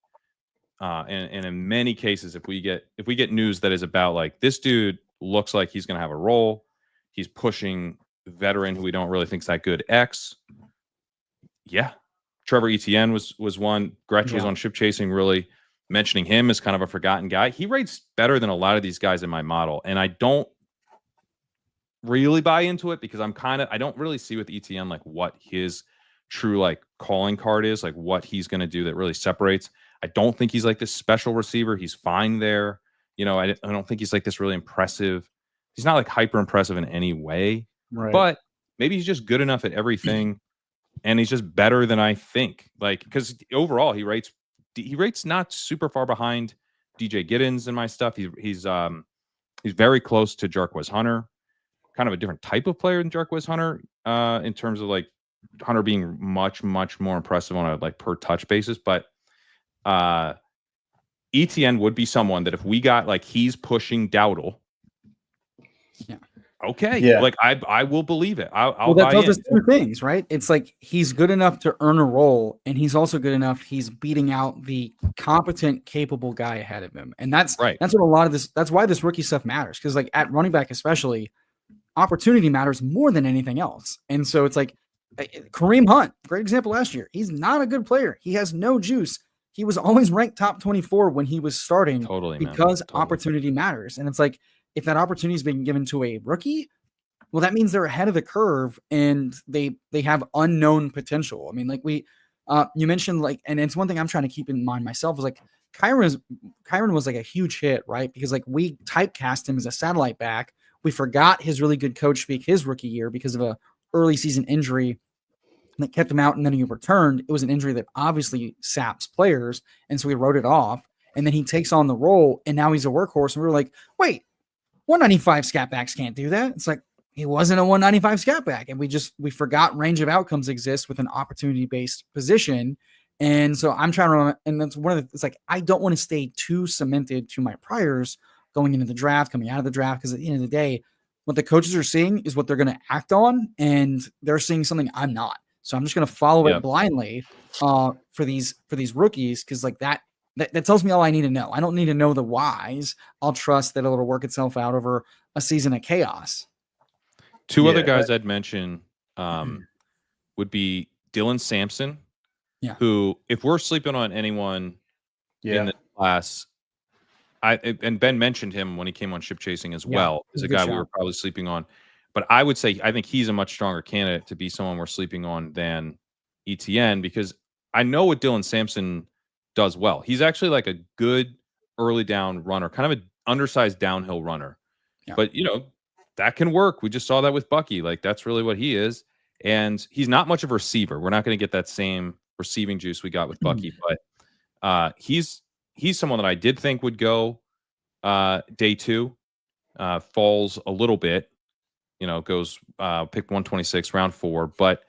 And in many cases, if we get news that is about like, this dude looks like he's going to have a role, he's pushing veteran who we don't really think is that good X. Yeah. Trevor Etienne was one. Gretsch was on Ship Chasing, really mentioning him as kind of a forgotten guy. He rates better than a lot of these guys in my model, and I don't really buy into it, because I don't really see with Etienne like what his true like calling card is, like what he's going to do that really separates. I don't think he's like this special receiver. He's fine there. I don't think he's like this really impressive. He's not like hyper impressive in any way, right? But maybe he's just good enough at everything, and he's just better than I think. Like, because overall he rates not super far behind DJ Giddens in my stuff. He's very close to Jarquez Hunter, kind of a different type of player than Jarquez Hunter, in terms of like Hunter being much, much more impressive on a like per touch basis. But ETN would be someone that if we got like he's pushing Dowdle, like I will believe it. I'll that buy tells in. us 2 things, right? It's like he's good enough to earn a role, and he's also good enough. He's beating out the competent, capable guy ahead of him, and that's right. That's what a lot of this. That's why this rookie stuff matters, because like at running back especially, opportunity matters more than anything else. And so it's like Kareem Hunt, great example last year. He's not a good player. He has no juice. He was always ranked top 24 when he was starting, because opportunity matters. And it's like, if that opportunity is being given to a rookie, well, that means they're ahead of the curve and they have unknown potential. I mean, like you mentioned, like, and it's one thing I'm trying to keep in mind myself is like Kerrane was like a huge hit, right? Because like we typecast him as a satellite back. We forgot his really good coach speak his rookie year because of a early season injury that kept him out, and then he returned. It was an injury that obviously saps players, and so we wrote it off. And then he takes on the role, and now he's a workhorse. And we were like, wait, 195 scat backs can't do that. It's like, he wasn't a 195 scat back, and we forgot range of outcomes exists with an opportunity-based position. And so I'm trying to remember, and that's it's like, I don't want to stay too cemented to my priors going into the draft, coming out of the draft, because at the end of the day, what the coaches are seeing is what they're going to act on, and they're seeing something I'm not. So I'm just going to follow it blindly for these rookies, because like that tells me all I need to know. I don't need to know the whys. I'll trust that it'll work itself out over a season of chaos. 2 other guys I'd mention would be Dylan Sampson, who, if we're sleeping on anyone in the class, and Ben mentioned him when he came on Ship Chasing as well, as a guy we were probably sleeping on. But I would say I think he's a much stronger candidate to be someone we're sleeping on than ETN, because I know what Dylan Sampson does well. He's actually like a good early down runner, kind of an undersized downhill runner. Yeah. But, that can work. We just saw that with Bucky. Like, that's really what he is. And he's not much of a receiver. We're not going to get that same receiving juice we got with Bucky. But he's someone that I did think would go day 2, falls a little bit, goes pick 126, round 4. But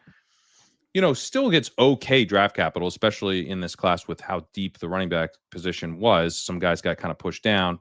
still gets okay draft capital, especially in this class with how deep the running back position was. Some guys got kind of pushed down.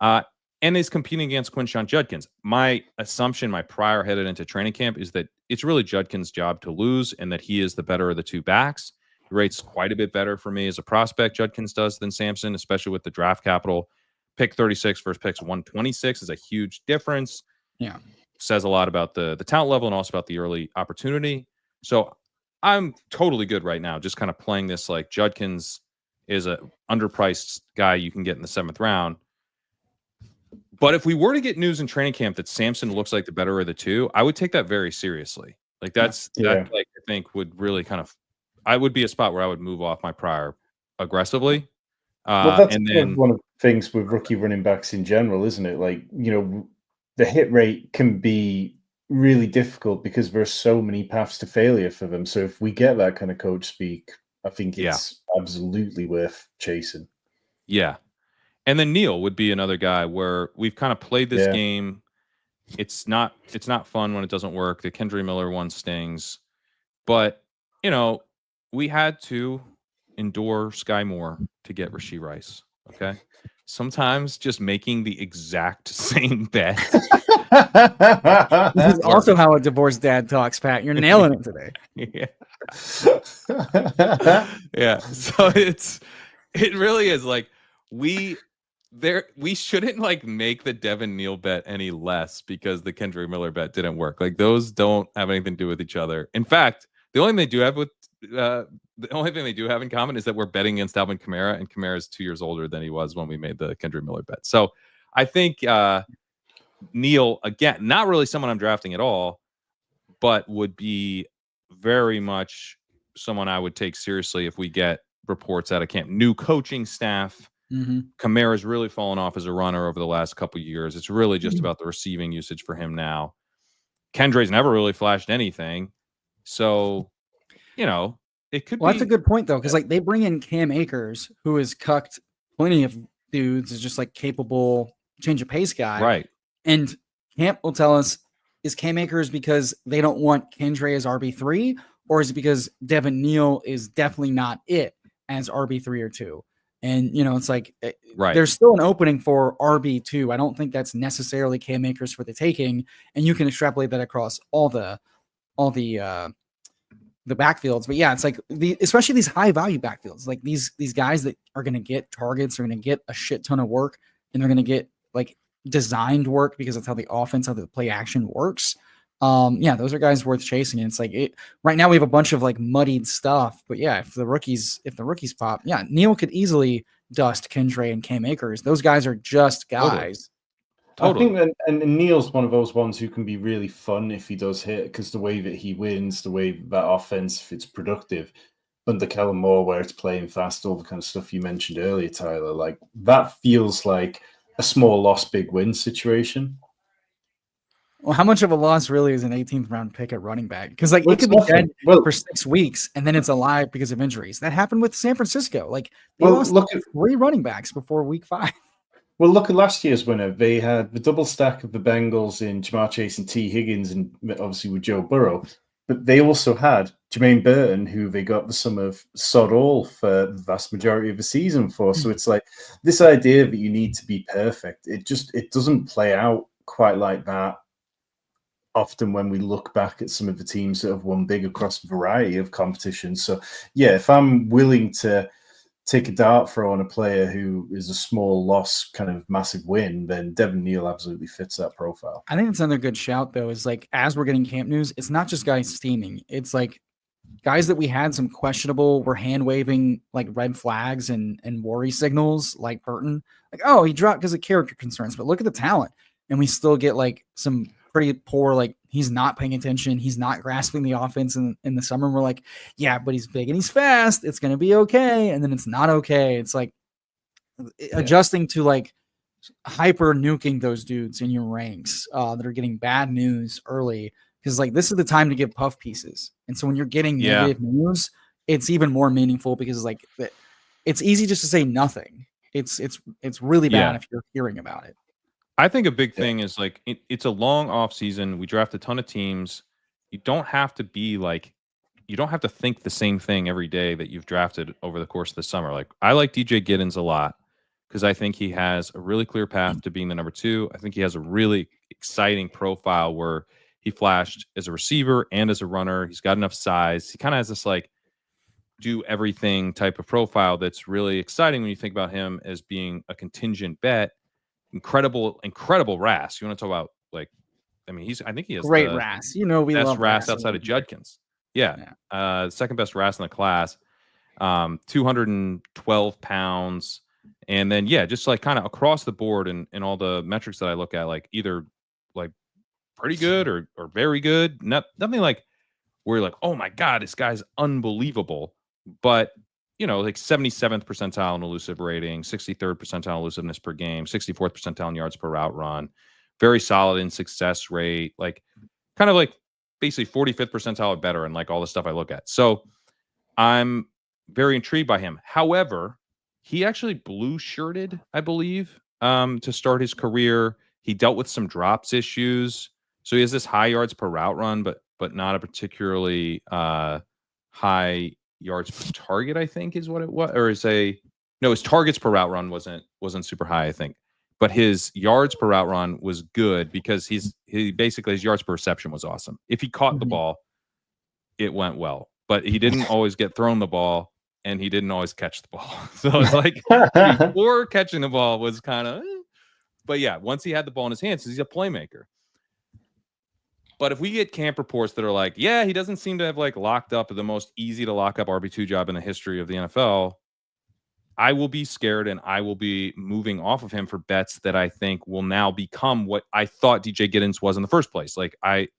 And is competing against Quinshon Judkins. My assumption, my prior headed into training camp, is that it's really Judkins' job to lose and that he is the better of the two backs. He rates quite a bit better for me as a prospect, Judkins does, than Sampson, especially with the draft capital. Pick 36 versus picks 126 is a huge difference. Yeah. Says a lot about the talent level and also about the early opportunity. So I'm totally good right now, just kind of playing this like Judkins is a underpriced guy you can get in the 7th round. But if we were to get news in training camp that Sampson looks like the better of the two, I would take that very seriously. Like that like I think would really I would be a spot where I would move off my prior aggressively. Well, that's and then one of the things with rookie running backs in general, isn't it? Like, the hit rate can be really difficult because there are so many paths to failure for them. So if we get that kind of coach speak, I think it's absolutely worth chasing. Yeah. And then Neil would be another guy where we've kind of played this game. It's not fun when it doesn't work. The Kendra Miller one stings. But, we had to endure Sky Moore to get Rashee Rice. Okay. Sometimes just making the exact same bet. This is also how a divorced dad talks, Pat. You're nailing it today. Yeah. So it really is like we shouldn't like make the Devin Neal bet any less because the Kendrick Miller bet didn't work. Like those don't have anything to do with each other. In fact, the only thing they do have in common is that we're betting against Alvin Kamara, and Kamara is 2 years older than he was when we made the Kendrick Miller bet. So I think Neal, again, not really someone I'm drafting at all, but would be very much someone I would take seriously if we get reports out of camp. New coaching staff. Kamara's really fallen off as a runner over the last couple of years. It's really just about the receiving usage for him now. Kendra's never really flashed anything. So, it could be. That's a good point, though, because like they bring in Cam Akers, who has cucked plenty of dudes, is just like capable change of pace guy. Right. And Camp will tell us, is Cam Akers because they don't want Kendre as RB3, or is it because Devin Neal is definitely not it as RB3 or 2? And, it's like, there's still an opening for RB2. I don't think that's necessarily Cam Akers for the taking. And you can extrapolate that across all the backfields. But yeah, it's like especially these high value backfields, like these guys that are going to get targets, are going to get a shit ton of work, and they're going to get like designed work because that's how the offense, how the play action works. Those are guys worth chasing. And it's like right now we have a bunch of like muddied stuff, but yeah, if the rookies pop, Neal could easily dust Kendre and Cam Akers. Those guys are just guys. Totally. I think and Neal's one of those ones who can be really fun if he does hit, because the way that he wins, the way that offense, if it's productive under Kellen Moore, where it's playing fast, all the kind of stuff you mentioned earlier, Tyler, like that feels like a small loss, big win situation. Well, how much of a loss really is an 18th round pick at running back? Because it could be dead for 6 weeks and then it's alive because of injuries. That happened with San Francisco. Like they lost 3 running backs before week 5. Well, look at last year's winner. They had the double stack of the Bengals in Jamar Chase and T. Higgins, and obviously with Joe Burrow. But they also had Jermaine Burton, who they got the sum of sod all for the vast majority of the season for. So it's like this idea that you need to be perfect. It doesn't play out quite like that often when we look back at some of the teams that have won big across a variety of competitions. So yeah, if I'm willing to take a dart throw on a player who is a small loss, kind of massive win, then Devin Neal absolutely fits that profile. I think it's another good shout, though, is like as we're getting camp news, it's not just guys steaming. It's like guys that we had some questionable, were hand waving like red flags and worry signals, like Burton. Like, oh, he dropped because of character concerns, but look at the talent. And we still get like some pretty poor, like he's not paying attention. He's not grasping the offense in the summer. And we're like, yeah, but he's big and he's fast. It's going to be okay. And then it's not okay. It's like adjusting to like hyper nuking those dudes in your ranks that are getting bad news early. Because like this is the time to give puff pieces. And so when you're getting negative news, it's even more meaningful because like it's easy just to say nothing. It's really bad if you're hearing about it. I think a big thing is like it's a long off season. We draft a ton of teams. You don't have to be like, you don't have to think the same thing every day that you've drafted over the course of the summer. Like, I like DJ Giddens a lot because I think he has a really clear path to being the number 2. I think he has a really exciting profile where he flashed as a receiver and as a runner. He's got enough size. He kind of has this like do everything type of profile that's really exciting when you think about him as being a contingent bet. Incredible RAS. You want to talk about like, I mean, I think he has Great the RAS. You know, we best love RAS outside of Judkins. Yeah. Second best RAS in the class. 212 pounds. And then, just like kind of across the board and all the metrics that I look at, like either like pretty good or very good. Nothing like where you're like, oh my God, this guy's unbelievable. But, like 77th percentile in elusive rating, 63rd percentile elusiveness per game, 64th percentile in yards per route run, very solid in success rate, like kind of like basically 45th percentile or better and like all the stuff I look at. So I'm very intrigued by him. However, he actually blue shirted, I believe, to start his career. He dealt with some drops issues. So he has this high yards per route run, but not a particularly high yards per target, I think is what it was. Or his targets per route run wasn't super high, I think. But his yards per route run was good because he basically his yards per reception was awesome. If he caught the ball, it went well. But he didn't always get thrown the ball, and he didn't always catch the ball. So it's like before catching the ball was kind of, but yeah, once he had the ball in his hands, he's a playmaker. But if we get camp reports that are like, yeah, he doesn't seem to have like locked up the most easy to lock up RB2 job in the history of the NFL, I will be scared and I will be moving off of him for bets that I think will now become what I thought DJ Giddens was in the first place. Like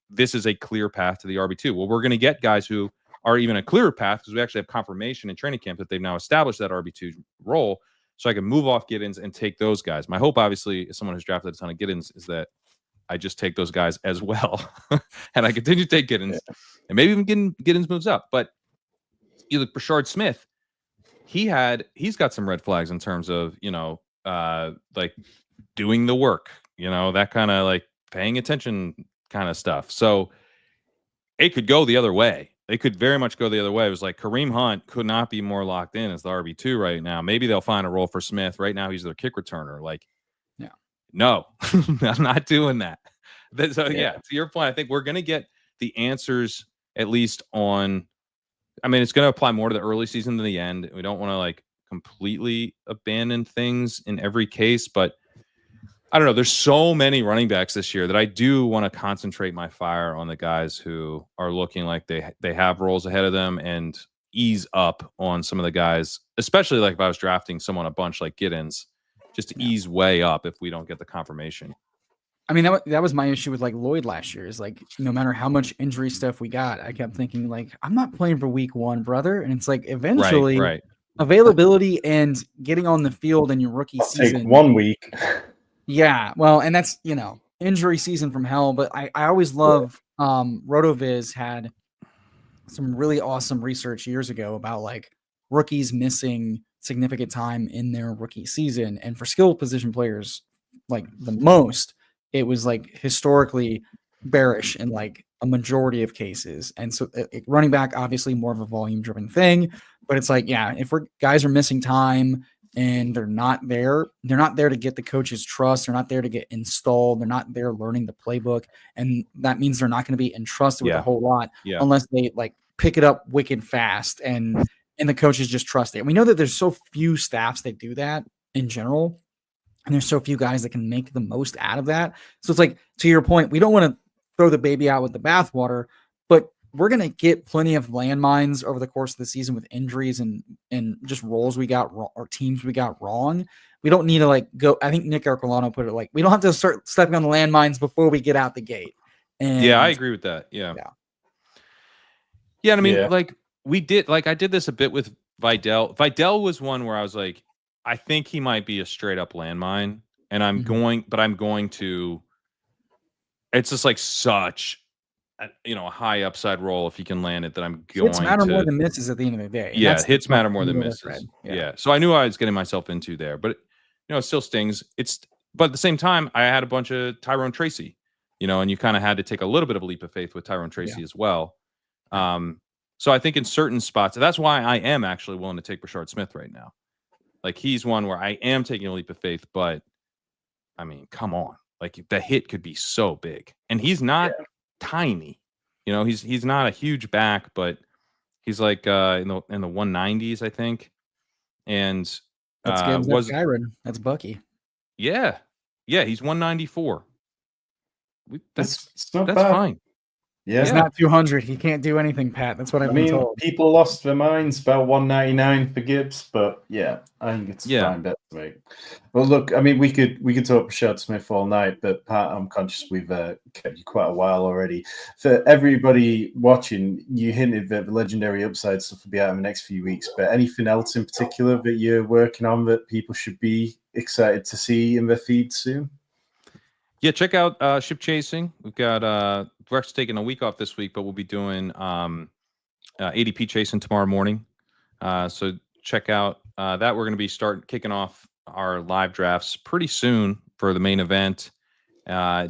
this is a clear path to the RB2. Well, we're going to get guys who are even a clearer path because we actually have confirmation in training camp that they've now established that RB2 role. So I can move off Giddens and take those guys. My hope, obviously, as someone who's drafted a ton of Giddens, is that I just take those guys as well. And I continue to take Giddens. And maybe even Giddens moves up. But you look, Brashard Smith, he's got some red flags in terms of, like doing the work, that kind of like paying attention kind of stuff. So it could go the other way. They could very much go the other way. It was like Kareem Hunt could not be more locked in as the RB2 right now. Maybe they'll find a role for Smith. Right now, he's their kick returner. Like, no, I'm not doing that. So, to your point, I think we're going to get the answers at least on. I mean, it's going to apply more to the early season than the end. We don't want to like completely abandon things in every case, but I don't know. There's so many running backs this year that I do want to concentrate my fire on the guys who are looking like they have roles ahead of them and ease up on some of the guys, especially like if I was drafting someone a bunch like Giddens, just to ease way up if we don't get the confirmation. I mean, that was my issue with like Lloyd last year is like, no matter how much injury stuff we got, I kept thinking like, I'm not playing for week 1, brother. And it's like, eventually availability and getting on the field in your rookie season. Take 1 week. Yeah. Well, and that's, injury season from hell. But I always love, RotoViz had some really awesome research years ago about like rookies missing significant time in their rookie season. And for skill position players, like the most, it was like historically bearish in like a majority of cases. And so running back, obviously more of a volume driven thing, but it's like, if guys are missing time and they're not there to get the coach's trust. They're not there to get installed. They're not there learning the playbook. And that means they're not going to be entrusted with a whole lot unless they like pick it up wicked fast and the coaches just trust it. And we know that there's so few staffs that do that in general. And there's so few guys that can make the most out of that. So it's like, to your point, we don't want to throw the baby out with the bathwater, but we're going to get plenty of landmines over the course of the season with injuries and just roles we got wrong or teams we got wrong. We don't need to like go. I think Nick Arcolano put it like, we don't have to start stepping on the landmines before we get out the gate. And I agree with that. Yeah. I mean, like we did, like I did this a bit with Vidal. Vidal was one where I was like, I think he might be a straight up landmine, and I'm going to. It's just like such, a high upside roll if he can land it that I'm going to. Hits matter more than misses at the end of the day. Hits matter more than misses. So I knew I was getting myself into there, but it still stings. But at the same time, I had a bunch of Tyrone Tracy, and you kind of had to take a little bit of a leap of faith with Tyrone Tracy as well. So I think in certain spots, that's why I am actually willing to take Rashard Smith right now. Like he's one where I am taking a leap of faith, but I mean, come on. Like the hit could be so big. And he's not tiny. You know, he's not a huge back, but he's like in the 190s, I think. And That's good. That's Kerrane. That's Bucky. Yeah. Yeah, he's 194. That's not bad. Fine. Yeah. He's not 200. He can't do anything, Pat. That's what I've been told. People lost their minds about 199 for Gibbs, but yeah, I think it's fine bet to make. Well, look, I mean, we could talk Rashard Smith all night, but Pat, I'm conscious we've kept you quite a while already. For everybody watching, you hinted that the legendary upside stuff will be out in the next few weeks, but anything else in particular that you're working on that people should be excited to see in their feed soon? Yeah, check out Ship Chasing. We've got Brett's taking a week off this week, but we'll be doing ADP chasing tomorrow morning. So check out that. We're going to be kicking off our live drafts pretty soon for the main event.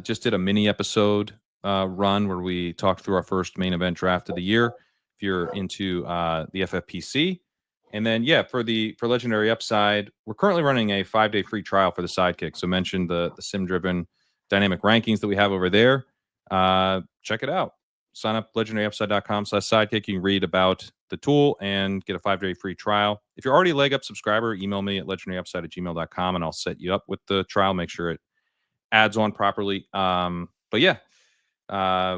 Just did a mini episode run where we talked through our first main event draft of the year. If you're into the FFPC. And then, for Legendary Upside, we're currently running a 5-day free trial for the Sidekick. So mentioned the sim-driven dynamic rankings that we have over there. Check it out. Sign up legendaryupside.com/sidekick. You can read about the tool and get a 5-day free trial. If you're already a leg up subscriber, email me at legendaryupside@gmail.com and I'll set you up with the trial. Make sure it adds on properly. But yeah,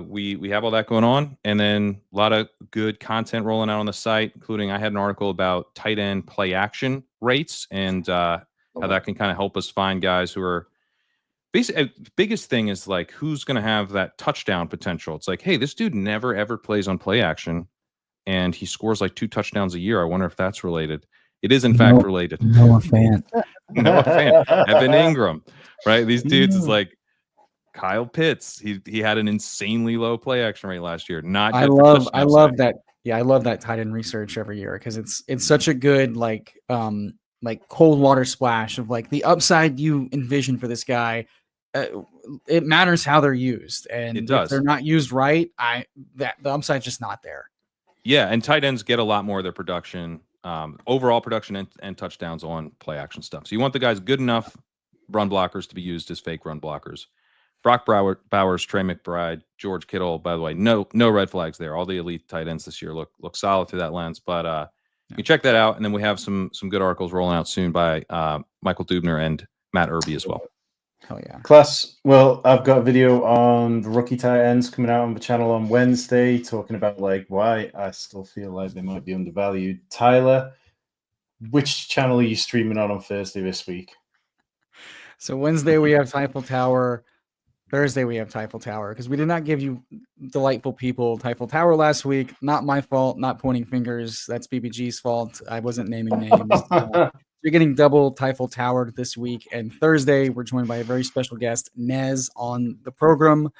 we have all that going on, and then a lot of good content rolling out on the site, including I had an article about tight end play action rates and how that can kind of help us find guys who are basically. The biggest thing is like who's going to have that touchdown potential. It's like, hey, this dude never ever plays on play action, and he scores like 2 touchdowns a year. I wonder if that's related. It is in fact related. Noah Fant. Noah Fant. Evan Ingram. Right? These dudes is like Kyle Pitts. He had an insanely low play action rate last year. I love that. Yeah, I love that tight end research every year because it's such a good like cold water splash of like the upside you envision for this guy. It matters how they're used, and if they're not used right, the upside's just not there. Yeah, and tight ends get a lot more of their production, overall production and touchdowns on play action stuff. So you want the guys good enough run blockers to be used as fake run blockers. Brock Bowers, Trey McBride, George Kittle. By the way, no red flags there. All the elite tight ends this year look solid through that lens. But you check that out, and then we have some good articles rolling out soon by Michael Dubner and Matt Irby as well. Oh yeah, class. Well, I've got a video on the rookie tight ends coming out on the channel on Wednesday, talking about like why I still feel like they might be undervalued. Tyler, which channel are you streaming on Thursday this week? So Wednesday we have Typhal Tower. Thursday we have Typhal Tower because we did not give you delightful people Typhal Tower last week. Not my fault. Not pointing fingers. That's BBG's fault. I wasn't naming names. You're getting double Typhal Tower this week. And Thursday, we're joined by a very special guest, Nez, on the program.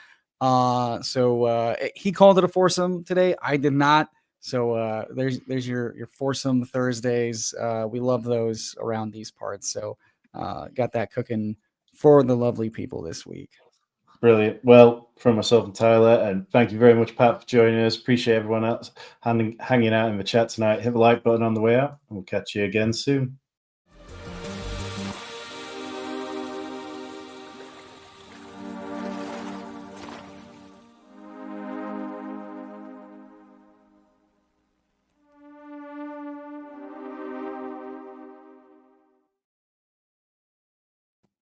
So he called it a foursome today. I did not. So there's your foursome Thursdays. We love those around these parts. So got that cooking for the lovely people this week. Brilliant. Well, from myself and Tyler, and thank you very much, Pat, for joining us. Appreciate everyone else hanging out in the chat tonight. Hit the like button on the way out, and we'll catch you again soon.